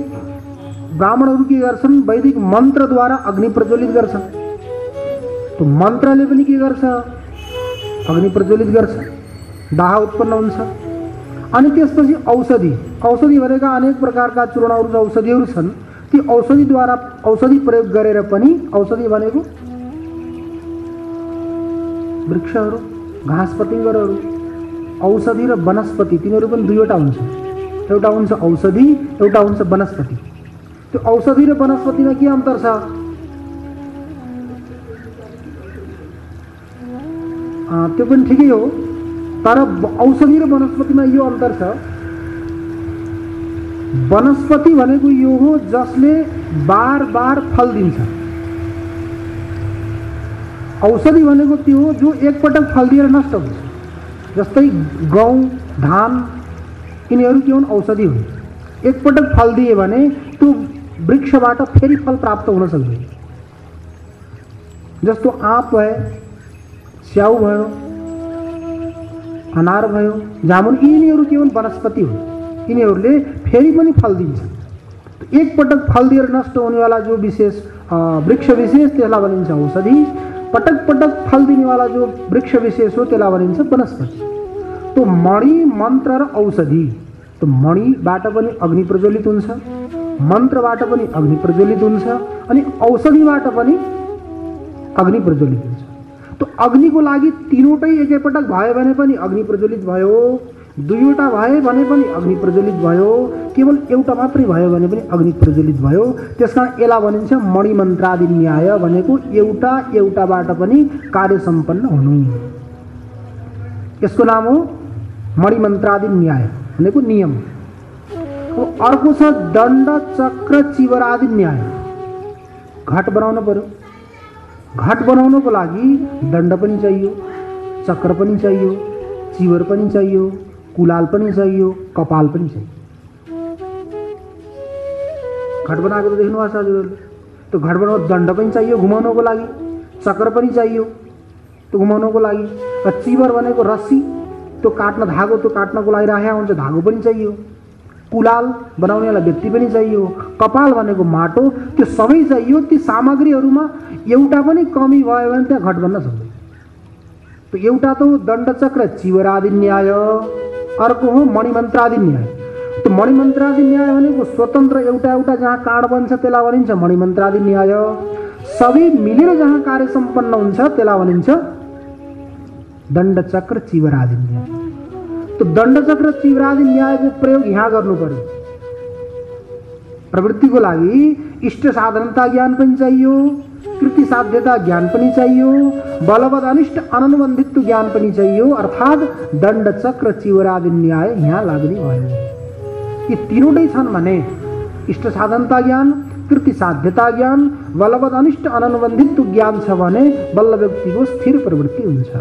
ब्राह्मणहरू के गर्छन्, वैदिक मन्त्रद्वारा अग्नि प्रज्वलित गर्छन्। त्यो मन्त्रले पनि के गर्छ, अग्नि प्रज्वलित गर्छ, दाह उत्पन्न हुन्छ। अनि त्यसपछि औषधि, औषधि भनेका अनेक प्रकारका चूर्णहरू औषधिहरू छन्। ती औषधिद्वारा औषधि प्रयोग गरेर पनि, औषधि भनेको वृक्षहरू, घाँस पतिङ्गरहरू, औषधि र वनस्पति तिनीहरू पनि दुईवटा हुन्छ। एउटा हुन्छ औषधि, एउटा हुन्छ वनस्पति। त्यो औषधि र वनस्पतिमा के अन्तर छ? त्यो पनि ठिकै हो, तर औषधि र वनस्पतिमा यो अन्तर छ। वनस्पति भनेको यो हो जसले बार बार फल दिन्छ। औषधि भनेको त्यो हो जो एकपटक फल दिएर नष्ट हुन्छ। जस्तै गहुँ, धान यिनीहरू के हुन्, औषधि हुन्। एकपटक फल दिए भने त्यो वृक्षबाट फेरि फल प्राप्त हुन सक्दैन। जस्तो आँप भयो, स्याउ भयो, अनार भयो, जामुन, यिनीहरू के हुन्, वनस्पति हुन्। यिनीहरूले फेरि पनि फल दिन्छ। एकपटक फल दिएर नष्ट हुनेवाला जो विशेष वृक्ष विशेष त्यसलाई भनिन्छ औषधि। पटक पटक फल दिनेवाला जो वृक्ष विशेष हो त्यसलाई भनिन्छ वनस्पति। तो मणि, मन्त्र र औषधि। तो मणिबाट पनि अग्नि प्रज्वलित हुन्छ, मन्त्रबाट पनि अग्नि प्रज्वलित हुन्छ, अनि औषधिबाट पनि अग्नि प्रज्वलित हुन्छ। तो अग्निको लागि तीनवटै एकैपटक भयो भने पनि अग्नि प्रज्वलित भयो, दुईवटा भए भने पनि अग्नि प्रज्वलित भयो, केवल एउटा मात्रै भयो भने पनि अग्नि प्रज्वलित भयो। त्यसकारण यसलाई भनिन्छ मणिमन्त्रादि न्याय। भनेको एउटा एउटाबाट पनि कार्य सम्पन्न हुनु, यसको नाम हो मणिमन्त्रादि न्याय भनेको नियम। अर्को छ दण्ड चक्र चिवरादि न्याय। घट बनाउनु पर्यो, घट बनाउनको लागि दण्ड पनि चाहियो, चक्र पनि चाहियो, चिवर पनि चाहियो, कुलाल पनि चाहियो, कपाल पनि चाहियो। घट बनाएको त देख्नु भएको छ हजुरहरूले। त्यो घट बनाउन दण्ड पनि चाहियो घुमाउनको लागि, चक्र पनि चाहियो त्यो घुमाउनको लागि, र चिवर भनेको रस्सी, त्यो काट्न धागो, त्यो काट्नको लागि राखेको हुन्छ, धागो पनि चाहियो। कुलाल बनाउनेवाला व्यक्ति पनि चाहियो। कपाल भनेको माटो, त्यो सबै चाहियो। ती सामग्रीहरूमा एउटा पनि कमी भयो भने त्यहाँ घट बन्न सक्दैन। तो एउटा त दण्ड चक्र चिवरादि न्याय, अर्को हो मणिमन्त्रादि न्याय। तो मणिमन्त्रादि न्याय भनेको स्वतन्त्र एउटा एउटा जहाँ काँड बन्छ त्यसलाई भनिन्छ मणिमन्त्रादि न्याय। सबै मिलेर जहाँ कार्य सम्पन्न हुन्छ त्यसलाई भनिन्छ दण्ड चक्र चिवरादि न्याय। तो दण्ड चक्र चिवरादि न्यायको प्रयोग यहाँ गर्नु पर्यो। प्रवृत्तिको लागि इष्ट साधनता ज्ञान पनि चाहियो, कृति साध्यता ज्ञान पनि चाहियो, बलवद अनिष्ट अननुबन्धित्व ज्ञान पनि चाहियो। अर्थात दण्ड चक्र चिवरादि न्याय यहाँ लाग्ने भयो। यी तीनवटै छन् भने इष्ट साधनता ज्ञान, कृति साध्यता ज्ञान, बलवद अनिष्ट अननुबन्धित्व ज्ञान छ भने बल्ल व्यक्तिको स्थिर प्रवृत्ति हुन्छ।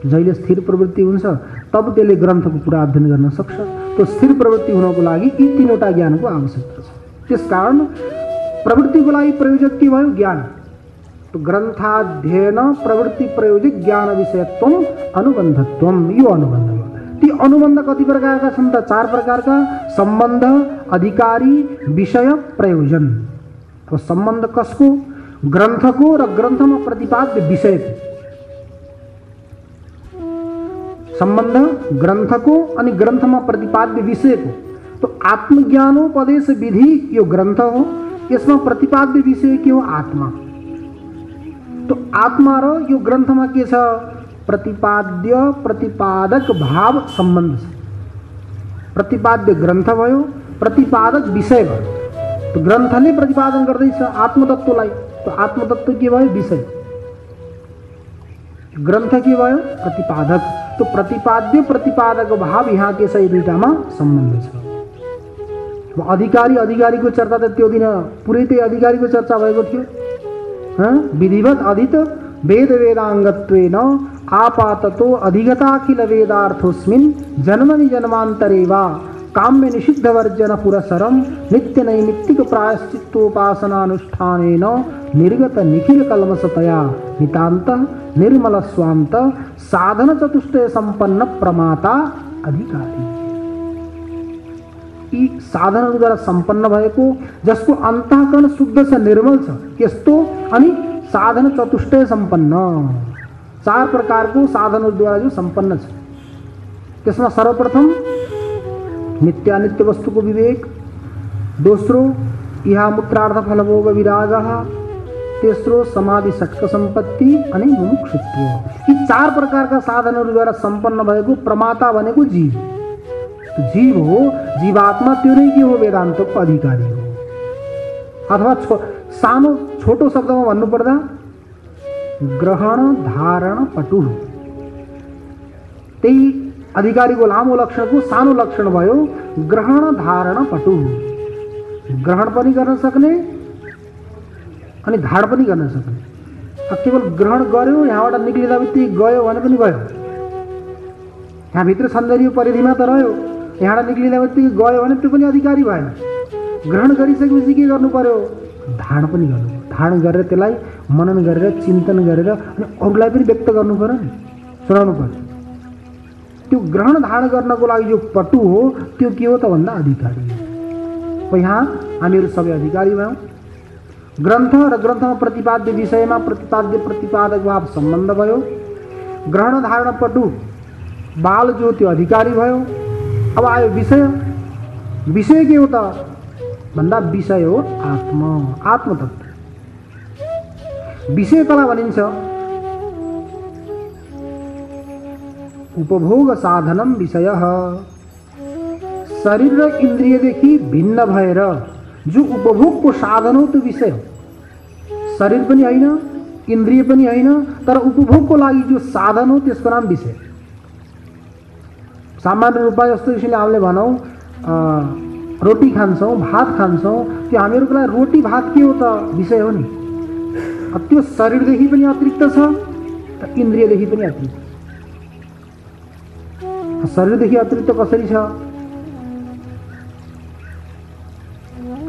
जहिले स्थिर प्रवृत्ति हुन्छ तब त्यसले ग्रन्थको पुरा अध्ययन गर्न सक्छ। तो स्थिर प्रवृत्ति हुनको लागि यी तीनवटा ज्ञानको आवश्यकता छ। त्यसकारण प्रवृत्तिको लागि प्रयोजक के भयो? ज्ञान। तो ग्रंथाध्ययन प्रवृत्ति प्रयोजित ज्ञान विषयत्व अनुबंधत्व, यो अनुबंध भयो। ती अनुबंध कति प्रकारका छन् त? 4 प्रकारका। सम्बन्ध, अधिकारी, विषय, प्रयोजन। अब सम्बन्ध कसको? ग्रन्थको र ग्रन्थमा प्रतिपाद्य विषयको। सम्बन्ध ग्रन्थको अनि ग्रन्थमा प्रतिपाद्य विषयको। तो आत्मज्ञानोपदेश विधि यो ग्रन्थ हो, यसमा प्रतिपाद्य विषय के हो? आत्मा। तो आत्मा र यो ग्रन्थमा के छ? प्रतिपाद्य प्रतिपादक भाव सम्बन्ध छ। प्रतिपाद्य ग्रन्थ भयो, प्रतिपादक विषय भयो। तो ग्रन्थले प्रतिपादन गर्दैछ आत्मतत्वलाई, तो आत्मतत्व के भयो? विषय। ग्रन्थ के भयो? प्रतिपादक। तो प्रतिपाद्य प्रतिपादक भाव यहाँ के छ? यो दुईटामा सम्बन्ध छ। अधिकारी अधिकारीको चर्चा त त्यो दिन पुरै त्यही अधिकारीको चर्चा भएको थियो। विधिवत अधित वेद वेदाङ्गत्वेन आपाततो अधिगताखिल वेदार्थोस्मिन् जन्मनि जन्मान्तरे वा काम्य निषिद्ध वर्जन पुरसरम नित्य नैमित्तिक प्रायश्चित्तोपासनानुष्ठानेन निर्गत निखिल कल्मषतया नितान्त निर्मल स्वान्त साधन चतुष्टय संपन्न प्रमाता अधिकारी। यी साधनहरूद्वारा सम्पन्न भएको, जसको अन्तःकरण शुद्ध छ, निर्मल छ, यस्तो अनि साधन चतुष्टय सम्पन्न, 4 प्रकारको साधनहरूद्वारा जो सम्पन्न छ। त्यसमा सर्वप्रथम नित्यानित्य वस्तुको विवेक, दोस्रो इहा मूत्रार्थ फलभोग विराग, तेस्रो समाधि षट्क सम्पत्ति अनि मुमुक्षुत्व। यी 4 प्रकारका साधनहरूद्वारा सम्पन्न भएको प्रमाता भनेको जीव। जीव हो, जीवात्मा, त्यो नै के हो? वेदान्तको अधिकारी हो। अथवा सानो छोटो शब्दमा भन्नुपर्दा ग्रहण धारण पटु, त्यही अधिकारीको लामो लक्षणको सानो लक्षण भयो ग्रहण धारण पटु। ग्रहण पनि गर्न सक्ने अनि धारण पनि गर्न सक्ने। केवल ग्रहण गर्यो, यहाँबाट निक्लिँदा बित्तिकै गयो भने पनि गयो, यहाँभित्र सौन्दर्य परिधिमा त रह्यो, यहाँबाट निक्लिँदा बित्तिकै गयो भने त्यो पनि अधिकारी भएन। ग्रहण गरिसकेपछि के गर्नु पर्यो? धारण पनि गर्नु। धारण गरेर त्यसलाई मनन गरेर चिन्तन गरेर अनि अरूलाई पनि व्यक्त गर्नु पर्यो नि, सुनाउनु पर्यो। त्यो ग्रहण धारण गर्नको लागि जो पटु हो त्यो के हो त भन्दा अधिकारी हो। यहाँ हामीहरू सबै अधिकारी भयौँ। ग्रन्थ र ग्रन्थमा प्रतिपाद्य विषयमा प्रतिपाद्य प्रतिपादक भाव सम्बन्ध भयो। ग्रहण धारण पटु बाल जो त्यो अधिकारी भयो। अब आयो विषय। विषय के हो त भन्दा विषय हो आत्मा, आत्मतत्व। विषय कला भनिन्छ उपभोग साधनम विषय। शरीर र इन्द्रियदेखि भिन्न भएर जो उपभोगको साधन हो त्यो विषय हो। शरीर पनि होइन, इन्द्रिय पनि होइन, तर उपभोगको लागि जो साधन हो त्यसको नाम विषय। सामान्य रूपमा जस्तो यसले हामीले भनौँ रोटी खान्छौँ, भात खान्छौँ, त्यो हामीहरूको लागि रोटी भात के हो त? विषय हो नि। त्यो शरीरदेखि पनि अतिरिक्त छ र इन्द्रियदेखि पनि अतिरिक्त। शरीरदेखि अतिरिक्त कसरी छ?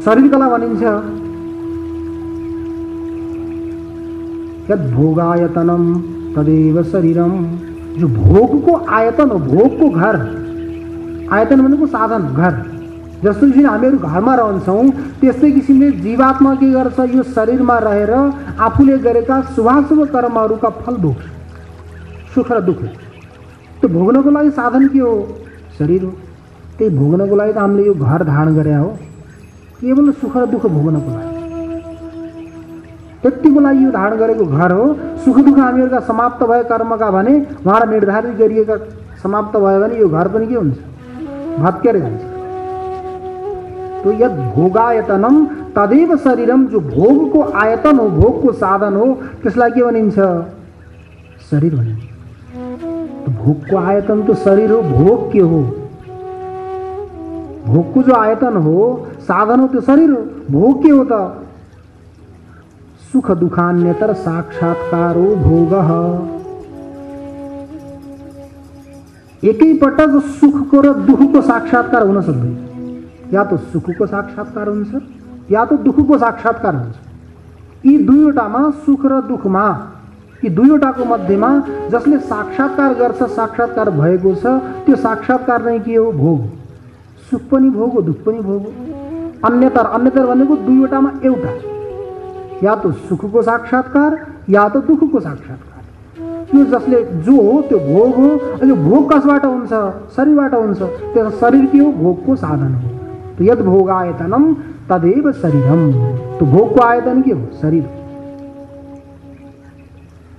शरीर कला भनिन्छ यद भोगायतनम तदेव शरीरम। जो भोगको आयतन हो, भोगको घर। आयतन भनेको साधन, घर। जस्तो कि हामीहरू घरमा रहन्छौँ त्यस्तै किसिमले जीवात्मा के गर्छ? यो शरीरमा रहेर आफूले गरेका शुभाशुभ कर्महरूका फल भोग्छ, सुख र दुःख। त्यो भोग्नको लागि साधन के हो? शरीर हो। त्यही भोग्नको लागि त हामीले यो घर धारण गरे हो, केवल सुख र दुःख भोग्नको लागि। त्यतिको लागि यो धारण गरेको घर हो। सुख दुःख हामीहरूका समाप्त भए कर्मका भने उहाँलाई निर्धारित गरिएका समाप्त भयो भने यो घर पनि के हुन्छ? भत्केर जान्छ। तो यद भोगायतनम तदेव शरीरम। जो भोगको आयतन हो, भोगको साधन हो, त्यसलाई के भनिन्छ? शरीर भनिन्छ। तो भोगको आयतन तो शरीर हो, भोग के हो? भोगको जो आयतन हो, साधन हो, त्यो शरीर हो। भोग के हो त? सुख दुखान्यतर साक्षात्कारो भोगः। एकै पटक सुखको र दुःखको साक्षात्कार हुन सक्दैन। या तो सुखको साक्षात्कार हुन्छ या तो दुःखको साक्षात्कार हुन्छ। यी दुईवटामा सुख र दुःखमा यी दुईवटाको मध्येमा जसले साक्षात्कार गर्छ, साक्षात्कार भएको छ, त्यो साक्षात्कार नै के हो? भोग। सुख पनि भोग हो, दुःख पनि भोग हो। अन्यतर अन्यतर भनेको दुईवटामा एउटा, या तो सुखको साक्षात्कार या तो दुःखको साक्षात्कार। यो जसले जो हो त्यो भोग हो। अनि भोग कसबाट हुन्छ? शरीरबाट हुन्छ। त्यो शरीर के हो? भोगको साधन हो। तो यद भोगायतनम तदेव शरीरम। तो भोगको आयतन के हो? शरीर।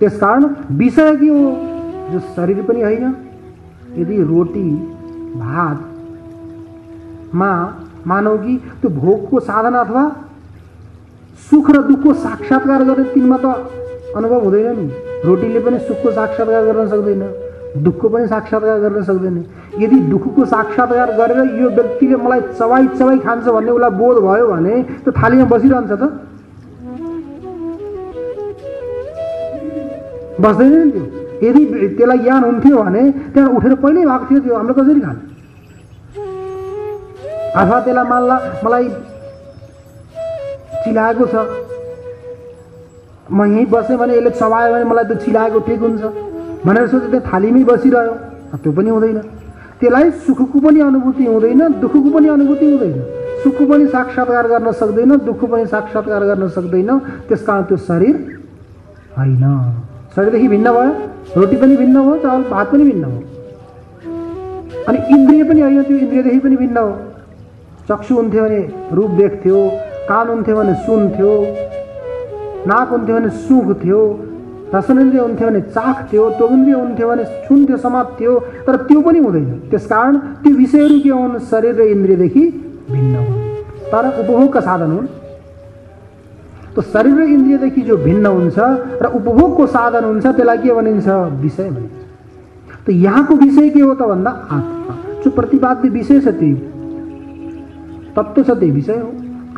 त्यसकारण विषय के हो? जो शरीर पनि होइन। यदि रोटी भात मानौ कि त्यो भोगको साधन अथवा सुख र दुःखको साक्षात्कार गर्ने तिनमा त अनुभव हुँदैन नि। रोटीले पनि सुखको साक्षात्कार गर्न सक्दैन, दुःखको पनि साक्षात्कार गर्न सक्दैन। यदि दुःखको साक्षात्कार गरेर यो व्यक्तिले मलाई चबाई चबाई खान्छ भन्ने उसलाई बोध भयो भने त्यो थालीमा बसिरहन्छ त? बस्दैन नि त्यो। यदि त्यसलाई ज्ञान हुन्थ्यो भने त्यहाँ उठेर पहिल्यै भएको थियो त्यो हामीले कसरी खाने? अथवा त्यसलाई मान्ला मलाई चिलाएको छ, म यहीँ बसेँ भने यसले चबायो भने मलाई त्यो चिलाएको ठिक हुन्छ भनेर सोचे त्यो थालीमै बसिरह्यो, त्यो पनि हुँदैन। त्यसलाई सुखको पनि अनुभूति हुँदैन, दुःखको पनि अनुभूति हुँदैन। सुखको पनि साक्षात्कार गर्न सक्दैन, दुःखको पनि साक्षात्कार गर्न सक्दैन। त्यसकारण त्यो शरीर होइन। शरीरदेखि भिन्न भयो, रोटी पनि भिन्न भयो, चावल भात पनि भिन्न भयो। अनि इन्द्रिय पनि होइन, त्यो इन्द्रियदेखि पनि भिन्न हो। चक्षु हुन्थ्यो भने रूप देख्थ्यो, कान हुन्थ्यो भने सुन्थ्यो, नाक हुन्थ्यो भने सुँघ्थ्यो, रसनेन्द्रिय हुन्थ्यो भने चाख्थ्यो, त्वगिन्द्रिय हुन्थ्यो भने छुन्थ्यो, समात्थ्यो। तर त्यो पनि हुँदैन। त्यसकारण त्यो विषयहरू के हुन्? शरीर र इन्द्रियदेखि भिन्न हुन्, तर उपभोगका साधन हुन्। तो शरीर र इन्द्रियदेखि जो भिन्न हुन्छ र उपभोगको साधन हुन्छ त्यसलाई के भनिन्छ? विषय भनिन्छ। तो यहाँको विषय के हो त भन्दा आत्मा। जो प्रतिपाद्य विषय छ त्यही तत्त्व छ, त्यही विषय हो।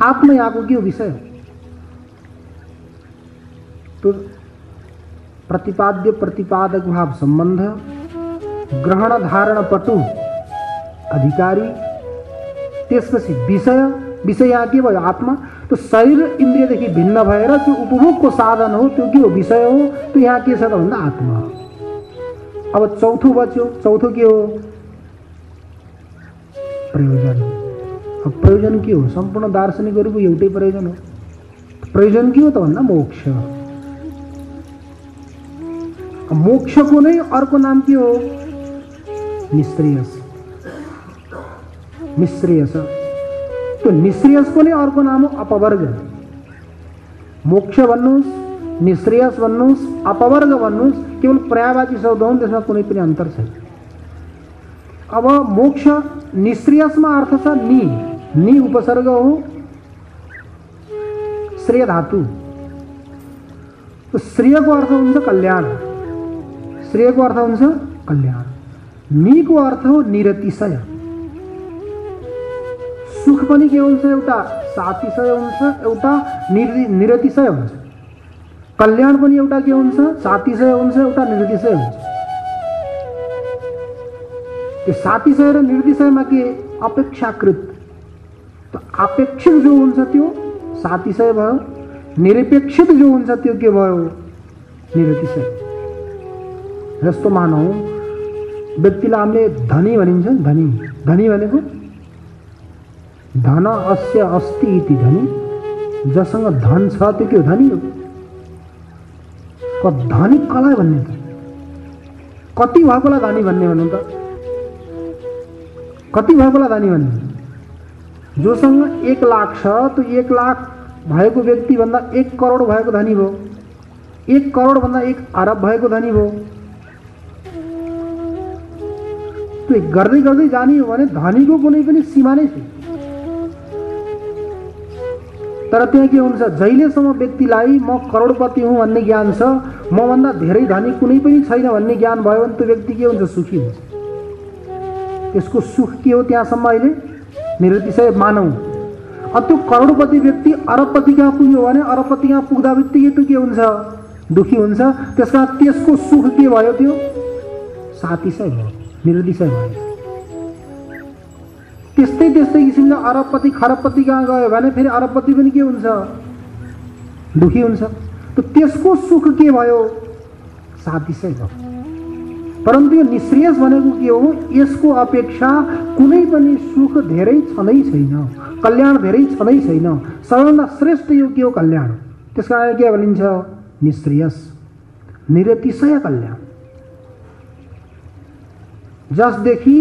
आत्मा यहाँको के हो? विषय हो। तो प्रतिपाद्य प्रतिपादक भाव संबंध, ग्रहण धारण पटु अधिकारी, त्यसपछि विषय। विषय यहाँ के भयो? आत्मा। तो शरीर इन्द्रियदेखि भिन्न भएर जो उपभोगको साधन हो त्यो के हो? विषय हो। तो यहाँ के छ त भन्दा आत्मा। अब चौथो बच्यो। चौथो के हो? प्रयोजन। अब प्रयोजन के हो? सम्पूर्ण दार्शनिकहरूको एउटै प्रयोजन हो। प्रयोजन के हो त भन्दा मोक्ष। मोक्षको नै अर्को नाम के हो? निश्रेयस। निश्रेयस। तो निश्रेयसको नै अर्को नाम हो अपवर्ग। मोक्ष भन्नुहोस्, निश्रेयस भन्नुहोस्, अपवर्ग भन्नुहोस्, केवल पर्यायवाची शब्द हुन्, त्यसमा कुनै पनि अन्तर छैन। अब मोक्ष निश्रेयसमा अर्थ छ नि। नि उपसर्ग हो, श्रेय धातु। तो श्रेयको अर्थ हुन्छ कल्याण। श्रेयको अर्थ हुन्छ कल्याण। निको अर्थ हो निरतिशय। सुख पनि के हुन्छ? एउटा सातिशय हुन्छ, एउटा निरतिशय हुन्छ। कल्याण पनि एउटा के हुन्छ? सातिशय हुन्छ, एउटा निरतिशय हुन्छ। त्यो सातिशय र निरतिशयमा के? अपेक्षाकृत। तो अपेक्षित जो हुन्छ त्यो सातिशय भयो, निरपेक्षित जो हुन्छ त्यो के भयो? निरतिशय। जस्तो मानौ व्यक्तिलाई हामीले धनी भनिन्छ। धनी धनी भनेको धन अस्य अस्ति इति धनी। जसँग धन छ त्यो के हो? धनी हो। धनी कसलाई भन्ने त? कति भएकोलाई धनी भन्ने भन्नु त? कति भएकोलाई धनी भन्ने? जोसँग 1 लाख छ तो 1 लाख भएको व्यक्ति भन्दा 1 करोड भएको धनी भयो। 1 करोड भन्दा 1 अरब भएको धनी भयो। तो गर्दै गर्दै जाने हो भने धनीको कुनै पनि सीमा नै छैन। तर त्यहाँ के हुन्छ? जहिलेसम्म व्यक्तिलाई म करोडपति हुँ भन्ने ज्ञान छ, म भन्दा धेरै धनी कुनै पनि छैन भन्ने ज्ञान भयो भने त्यो व्यक्ति के हुन्छ? सुखी हुन्छ। त्यसको सुख के हो? त्यहाँसम्म अहिले निरतिशय मानौ। अब त्यो करोडपति व्यक्ति अरबपति कहाँ पुग्यो भने अरबपति कहाँ पुग्दा बित्तिकै त्यो के हुन्छ? दुखी हुन्छ। त्यसकारण त्यसको सुख के भयो? त्यो सातिशय भयो, निरतिशय भयो। त्यस्तै त्यस्तै किसिमले अरबपति खरबपति कहाँ गयो भने फेरि अरबपति पनि के हुन्छ? दुखी हुन्छ। त त्यसको सुख के भयो? सातिसै भयो। परन्तु यो निश्रेयस भनेको के हो? यसको अपेक्षा कुनै पनि सुख धेरै छँदै छैन, कल्याण धेरै छँदै छैन। सबैभन्दा श्रेष्ठ यो के हो? कल्याण। त्यसकारण के भनिन्छ? निश्रेयस, निरतिशय कल्याण। जसदेखि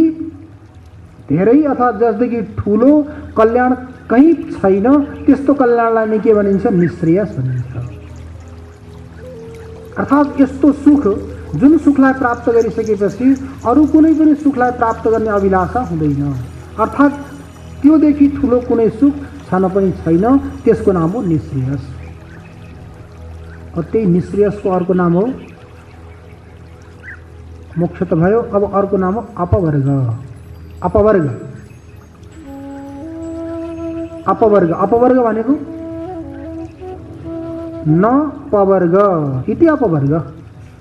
धेरै अथवा जसदेखि ठुलो कल्याण कहीँ छैन, त्यस्तो कल्याणलाई नै के भनिन्छ? निश्रेयस भनिन्छ। अर्थात् यस्तो सुख जुन सुखलाई प्राप्त गरिसकेपछि अरू कुनै पनि सुखलाई प्राप्त गर्ने अभिलाषा हुँदैन। अर्थात् त्योदेखि ठुलो कुनै सुख छन पनि छैन, त्यसको नाम हो निश्रेयस। त्यही निश्रेयसको अर्को नाम हो मोक्ष त भयो। अब अर्को नाम हो अपवर्ग। अपवर्ग, अपवर्ग, अपवर्ग भनेको न पवर्ग इति अपवर्ग,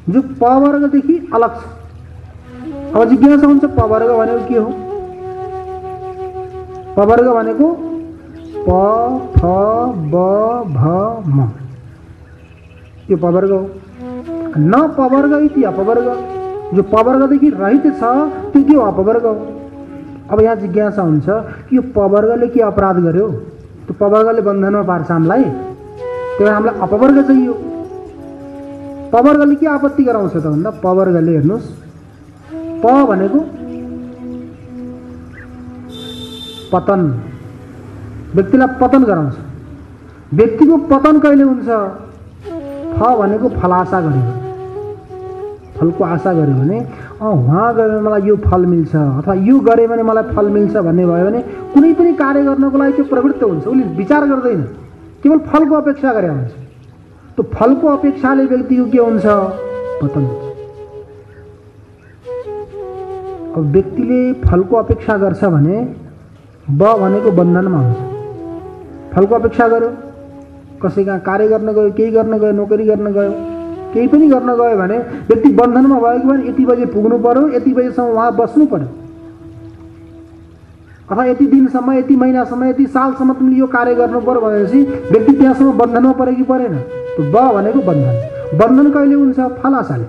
जो पवर्गदेखि अलग छ। अब जिज्ञासा हुन्छ पवर्ग भनेको के हो? पवर्ग भनेको प फ ब भ म, यो पवर्ग हो। न पवर्ग इति अपवर्ग, जो पवर्गदेखि रहित छ त्यो के हो? अपवर्ग हो। अब यहाँ जिज्ञासा हुन्छ कि यो पवर्गले के अपराध गर्यो? त्यो पवर्गले बन्धनमा पार्छ हामीलाई, त्यही भएर हामीलाई अपवर्ग चाहियो। पवर्गले के आपत्ति गराउँछ त भन्दा पवर्गले हेर्नुहोस्, प भनेको पतन, व्यक्तिलाई पतन गराउँछ। व्यक्तिको पतन कहिले हुन्छ? फ भनेको फलाशा गर्यो, फलको आशा गर्यो भने वहाँ गयो भने मलाई यो फल मिल्छ अथवा यो गरेँ भने मलाई फल मिल्छ भन्ने भयो भने कुनै पनि कार्य गर्नको लागि त्यो प्रवृत्त हुन्छ। उसले विचार गर्दैन, केवल फलको अपेक्षा गरे हुन्छ। त्यो फलको अपेक्षाले व्यक्तिको के हुन्छ? पतन हुन्छ। अब व्यक्तिले फलको अपेक्षा गर्छ भने ब भनेको बन्धनमा हुन्छ। फलको अपेक्षा गर्यो, कसै कहाँ कार्य गर्न गयो, केही गर्न गयो, नोकरी गर्न गयो, केही पनि गर्न गयो भने व्यक्ति बन्धनमा भयो कि भने यति बजे पुग्नु पर्यो, यति बजेसम्म वहाँ बस्नु पर्यो, अथवा यति दिनसम्म, यति महिनासम्म, यति सालसम्म तिमीले यो कार्य गर्नु पर्यो भनेपछि व्यक्ति त्यहाँसम्म बन्धनमा पऱ्यो कि परेन? त्यो ब भनेको बन्धन। बन्धन कहिले हुन्छ? फल आशाले।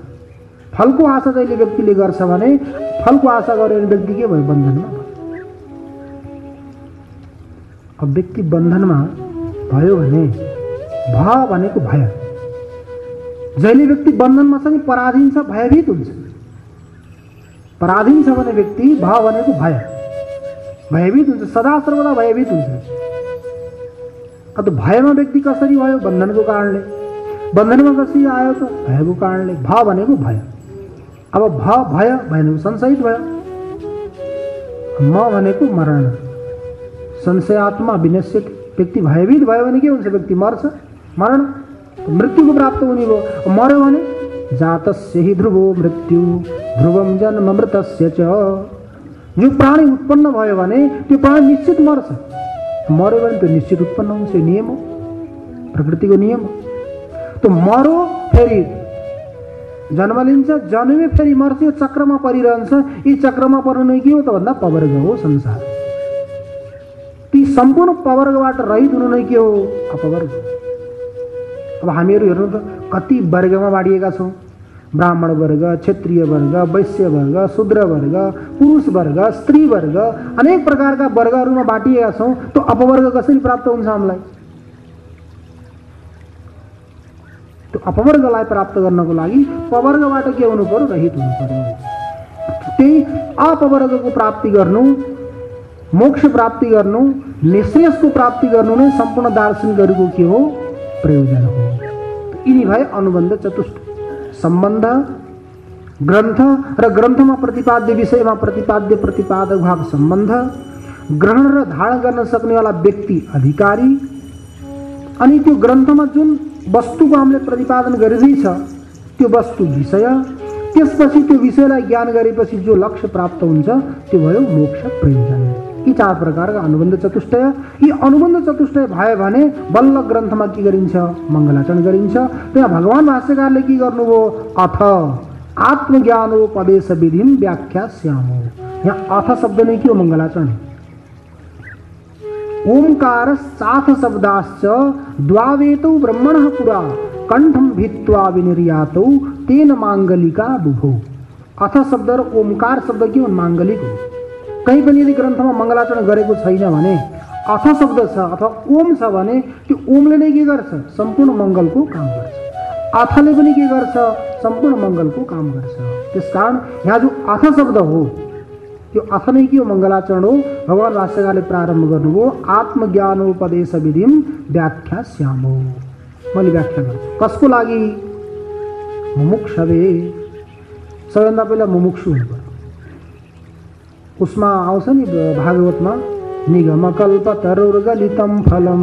फलको आशा जहिले व्यक्तिले गर्छ भने, फलको आशा गर्यो भने व्यक्ति के भयो? बन्धनमा भयो। अब व्यक्ति बन्धनमा भयो भने भ भनेको भय। जहिले व्यक्ति बन्धनमा छ नि पराधीन छ, भयभीत हुन्छ। पराधीन छ भने व्यक्ति भ भनेको भय, भयभीत हुन्छ, सदा सर्वदा भयभीत हुन्छ। अब भयमा व्यक्ति कसरी भयो? बन्धनको कारणले। बन्धनमा कसरी आयो त? भयको कारणले। भ भनेको भय। अब भ भय भनेको संशयित भयो। म भनेको मरण, संशयात्मा विनश्यति। व्यक्ति भयभीत भयो भने के हुन्छ? व्यक्ति मर्छ, मरण, मृत्युको प्राप्त हुने भयो। मर्यो भने जातस्य हि ध्रुवो मृत्यु ध्रुवम जन्म मृतस्य च। जो प्राणी उत्पन्न भयो भने त्यो प्राणी निश्चित मर्छ, मर्यो भने त्यो निश्चित उत्पन्न हुन्छ। यो नियम हो, प्रकृतिको नियम हो। त्यो मर्यो फेरि जन्म लिन्छ, जन्मे फेरि मर्छ, यो चक्रमा परिरहन्छ। यी चक्रमा पर्नु नै के हो त भन्दा पवर्ग हो संसार। ती सम्पूर्ण पवर्गबाट रहित हुनु नै के हो? अपवर्ग। अब हामीहरू हेर्नु त कति वर्गमा बाँडिएका छौँ। ब्राह्मण वर्ग, क्षत्रिय वर्ग, वैश्य वर्ग, शूद्र वर्ग, पुरुष वर्ग, स्त्री वर्ग, अनेक प्रकारका वर्गहरूमा बाँटिएका छौँ। त्यो अपवर्ग कसरी प्राप्त हुन्छ हामीलाई? त्यो अपवर्गलाई प्राप्त गर्नको लागि पवर्गबाट के हुनु पर्यो? रहित हुनु पर्यो। त्यही अपवर्गको प्राप्ति गर्नु, मोक्ष प्राप्ति गर्नु, निश्रेयसको प्राप्ति गर्नु नै सम्पूर्ण दार्शनिकहरूको के हो? प्रयोजन हो। यिनी भए अनुबन्ध चतुष्ट। सम्बन्ध, ग्रन्थ र ग्रन्थमा प्रतिपाद्य विषयमा प्रतिपाद्य प्रतिपादक भाव सम्बन्ध, ग्रहण र धारण गर्न सक्नेवाला व्यक्ति अधिकारी, अनि त्यो ग्रन्थमा जुन वस्तुको हामीले प्रतिपादन गरिँदैछ त्यो वस्तु विषय, त्यसपछि त्यो विषयलाई ज्ञान गरेपछि जो लक्ष्य प्राप्त हुन्छ त्यो भयो मोक्ष प्रयोजन। यी चार प्रकारका अनुबन्ध चतुष्टय। यी अनुबन्ध चतुष्टय भयो भने बल्ल ग्रन्थमा के गरिन्छ? मङ्गलाचरण गरिन्छ। त्यहाँ भगवान भाष्यकारले के गर्नुभयो? अथ आत्मज्ञानोपदेश विधिम व्याख्यास्यामो। यहाँ अथ शब्द नै के हो? मङ्गलाचरण। ओंकार साथ शब्दाश्च द्वावेतौ ब्रह्मणः पुरा कंठम भित्वा विनिर्यातौ तेन मांगलिका बुभौ। अथ शब्द र ओंकार शब्द के हुन्? मांगलिक हो। कहीँ पनि यदि ग्रन्थमा मङ्गलाचरण गरेको छैन भने अथ शब्द छ अथवा ओम छ भने त्यो ओमले नै के गर्छ? सम्पूर्ण मङ्गलको काम गर्छ। अथले पनि के गर्छ? सम्पूर्ण मङ्गलको काम गर्छ। त्यसकारण यहाँ जो अथ शब्द हो त्यो अथ नै के हो? मङ्गलाचरण हो। भगवान भाष्यकारले प्रारम्भ गर्नुभयो आत्मज्ञानोपदेश विधिम व्याख्यास्यामो। मैले व्याख्या गर्छु कसको लागि? मुमुक्षवे। सबैभन्दा पहिला मुमुक्षु हुनु पर्यो। उसमा आउँछ नि भागवतमा निगमकल्पतरुर्गलितं फलं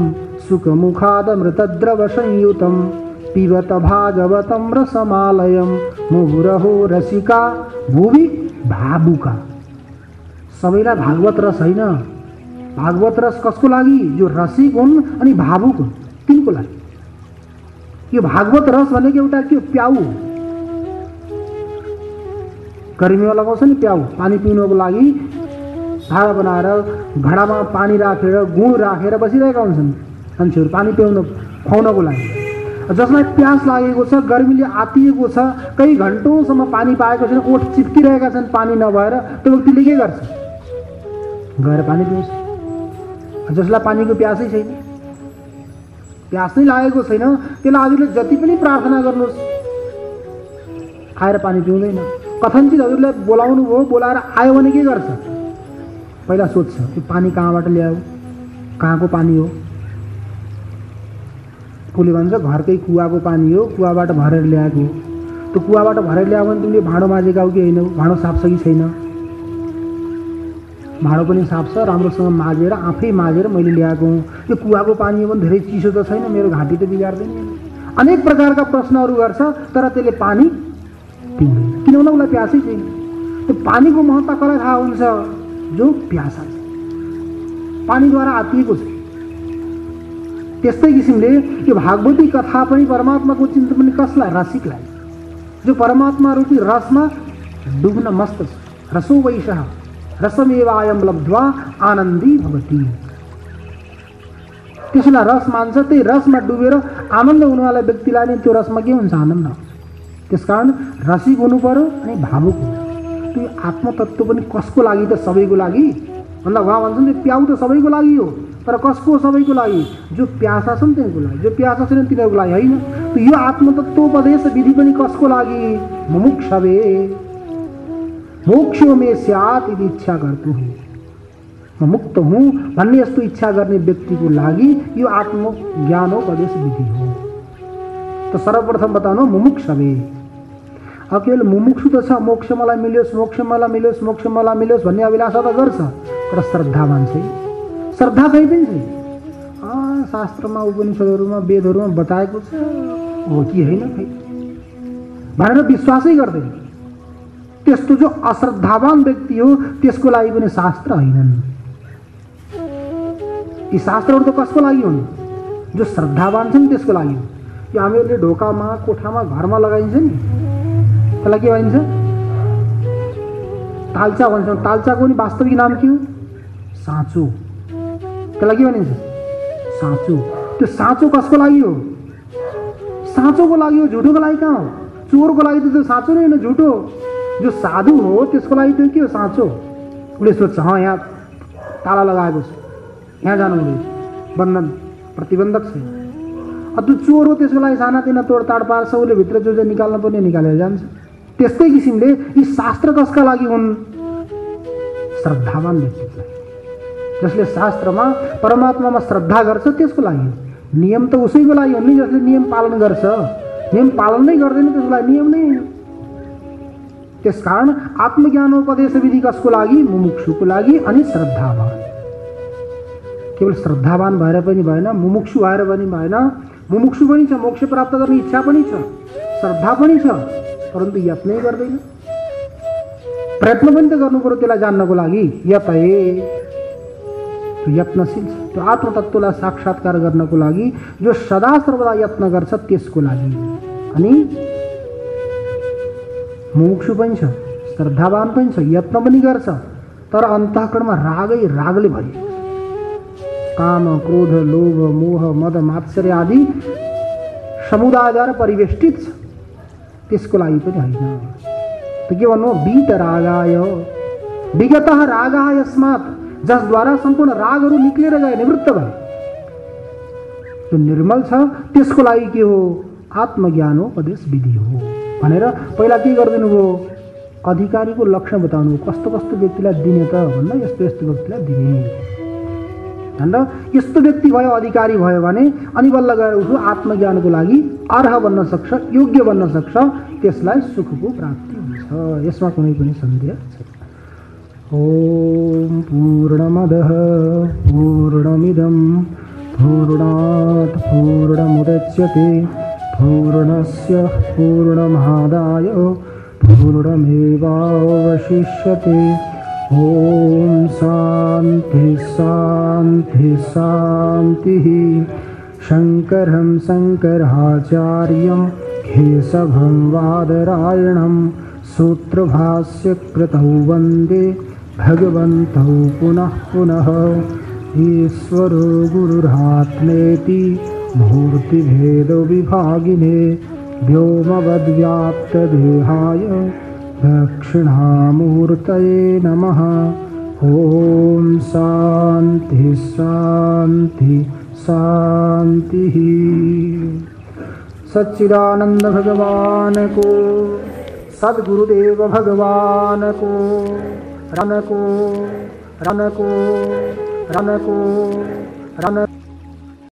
सुखमुखादमृतद्रव संयुतं पिबत भागवतं रसमालयं मुहुरहो रसिका भुवि भावुका। सबैलाई भागवत रस होइन। भागवत रस कसको लागि? जो रसिक हुन् अनि भावुक हुन् तिनको लागि। यो भागवत रस भनेको एउटा के प्याउ हो। गर्मीमा लगाउँछ नि प्याउ, पानी पिउनको लागि भाँडा बनाएर घडामा पानी राखेर गुड राखेर बसिरहेका हुन्छन् मान्छेहरू पानी पिउन खुवाउनको लागि। जसलाई प्यास लागेको छ, गर्मीले आतिएको छ, कई घन्टौँसम्म पानी पाएको छैन, ओठ चिप्किरहेका छन् पानी नभएर, त्यो व्यक्तिले के गर्छ? गएर पानी पिउँछ। जसलाई पानीको प्यासै छैन, प्यास नै लागेको छैन, त्यसलाई हजुरले जति पनि प्रार्थना गर्नुहोस् आएर पानी पिउँदैन। कथनचित हजुरले बोलाउनु भयो, बोलाएर आयो भने के गर्छ? पहिला सोध्छ त्यो पानी कहाँबाट ल्यायो, कहाँको पानी हो। कसले भन्छ घरकै कुवाको पानी हो, कुवाबाट भरेर ल्याएको हो। त्यो कुवाबाट भरेर ल्यायो भने तिमीले भाँडो माझेका हो कि होइन, भाँडो साफ छ कि छैन। भाँडो पनि साफ छ, राम्रोसँग माझेर आफै माझेर मैले ल्याएको हुँ। त्यो कुवाको पानी हो भने धेरै चिसो त छैन, मेरो घाँटी त बिगार्दैन। अनेक प्रकारका प्रश्नहरू गर्छ तर त्यसले पानी पिउँदैन, किनभने उसलाई प्यासै छैन। त्यो पानीको महत्त्व कसलाई थाहा हुन्छ? जो प्यासा छ, पानीद्वारा आतिएको छ। त्यस्तै किसिमले यो भागवती कथा पनि परमात्माको चिन्तन पनि कसलाई? रसिकलाई, जो परमात्मा रूपी रसमा डुब्न मस्त छ। रसो वैशः रसमेवायम लब्ध्वा आनन्दी भवति। त्यसलाई रस मान्छ, त्यही रसमा डुबेर आनन्द हुनेवाला व्यक्तिलाई नै त्यो रसमा के हुन्छ? आनन्द हुन्छ। त्यसकारण रसिक हुनु पर्यो अनि भावुक हुनु। त्यो आत्मतत्त्व पनि कसको लागि त? सबैको लागि। भन्दा उहाँ भन्छन् त्यो प्याउ त सबैको लागि हो, तर कसको? सबैको लागि। जो प्यासा छन् तिनीहरूको लागि, जो प्यासा छैनन् तिनीहरूको लागि होइन। त यो आत्मतत्त्वोपदेश विधि पनि कसको लागि? मुमुक्षवे मोक्षो मे स्यात् यदि इच्छा गर्छु हूँ, म मुक्त हूँ भन्ने यस्तो इच्छा गर्ने व्यक्तिको लागि यो आत्मज्ञानोपदेश विधि हो। त सर्वप्रथम बताउनु मुमुक्षवे। अब केवल मुमुक्षु त छ, मोक्ष मलाई मिलोस्, मोक्ष मलाई मिलोस्, मोक्ष मलाई मिलोस् भन्ने अभिलाषा त गर्छ, तर श्रद्धावान छैन। श्रद्धा कहीँ पनि छैन। शास्त्रमा उपनिषदहरूमा वेदहरूमा बताएको छ हो कि होइन खै भनेर विश्वासै गर्दैन। त्यस्तो जो अश्रद्धावान व्यक्ति हो त्यसको लागि पनि शास्त्र होइनन्। यी शास्त्रहरू त कसको लागि हुन्? जो श्रद्धावान छन् त्यसको लागि हो। यो हामीहरूले ढोकामा, कोठामा, घरमा लगाइन्छ नि, त्यसलाई के भनिन्छ? ताल्चा भन्छौँ। ताल्चाको नि वास्तविक नाम के हो? साँचो। त्यसलाई के भनिन्छ? साँचो। त्यो साँचो कसको लागि हो? साँचोको लागि हो, झुटोको लागि कहाँ हो? चोरको लागि त त्यो साँचो नै होइन, झुटो। जो साधु हो त्यसको लागि त्यो के हो? साँचो। उसले सोध्छ यहाँ ताला लगाएको छ, यहाँ जानु हुँदैछ, बन्धन प्रतिबन्धक छैन। त्यो चोर हो त्यसको लागि सानातिना तोडताड पार्छ, उसले भित्र जो निकाल्न पर्ने निकालेर जान्छ। त्यस्तै किसिमले यी शास्त्र कसका लागि हुन्? श्रद्धावान व्यक्तिलाई, जसले शास्त्रमा परमात्मामा श्रद्धा गर्छ त्यसको लागि हो। नियम त उसैको लागि हो नि जसले नियम पालन गर्छ। नियम पालन नै गर्दैन त्यसको लागि नियम नै होइन। त्यसकारण आत्मज्ञानोपदेश विधि कसको लागि? मुमुक्षुको लागि अनि श्रद्धावान। केवल श्रद्धावान भएर पनि भएन, मुमुक्षु भएर पनि भएन। मुमुक्षु पनि छ, मोक्ष प्राप्त गर्ने इच्छा पनि छ, श्रद्धा पनि छ, परन्तु यत्नै गर्दैन। प्रयत्न पनि त गर्नु पर्यो त्यसलाई जान्नको लागि। यत्नशील छ। त्यो आत्मतत्त्वलाई साक्षात्कार गर्नको लागि जो सदा सर्वदा यत्न गर्छ त्यसको लागि। अनि मुमुक्षु पनि छ, श्रद्धावान पनि छ, यत्न पनि गर्छ, तर अन्तःकरणमा रागले भरिएको छ। काम क्रोध लोभ मोह मद मात्सर्य आदि समुदायद्वारा परिवेष्टित छ, त्यसको लागि पनि होइन। त के भन्नु, वीतरागाय विगतः रागः यस्मात्, जसद्वारा सम्पूर्ण रागहरू निक्लेर गए, निवृत्त भए, जो निर्मल छ त्यसको लागि के हो, आत्मज्ञानोपदेश विधि हो भनेर पहिला के गरिदिनु भयो, अधिकारीको लक्षण बताउनु, कस्तो कस्तो व्यक्तिलाई दिने त भन्दा यस्तो यस्तो व्यक्तिलाई दिने भनेर, यस्तो व्यक्ति भयो अधिकारी भयो भने अनि बल्ल गएर उसको आत्मज्ञानको लागि अर्ह बन्न सक्छ, योग्य बन्न सक्छ, त्यसलाई सुखको प्राप्ति हुन्छ। यसमा कुनै पनि सन्देह छैन। ओम पूर्णमदः पूर्णमिदं पूर्णात् पूर्णमुदच्यते पूर्णस्य पूर्णमादाय पूर्णमेवावशिष्यते। ओम शांति शांति शांतिः। शंकरं शंकराचार्यं केशवं वादरायणं सूत्रभाष्यकृतौ वन्दे भगवन्तौ पुनः पुनः। ईश्वरो गुरुरात्मेति मूर्तिभेदविभागिने व्योमवद्व्याप्तदेहाय दक्षिणामूर्तये नमः। ओम शांति शांति शांतिः। सच्चिदानंद भगवान को, सद्गुरुदेव भगवान को, रन को रन को रन को रन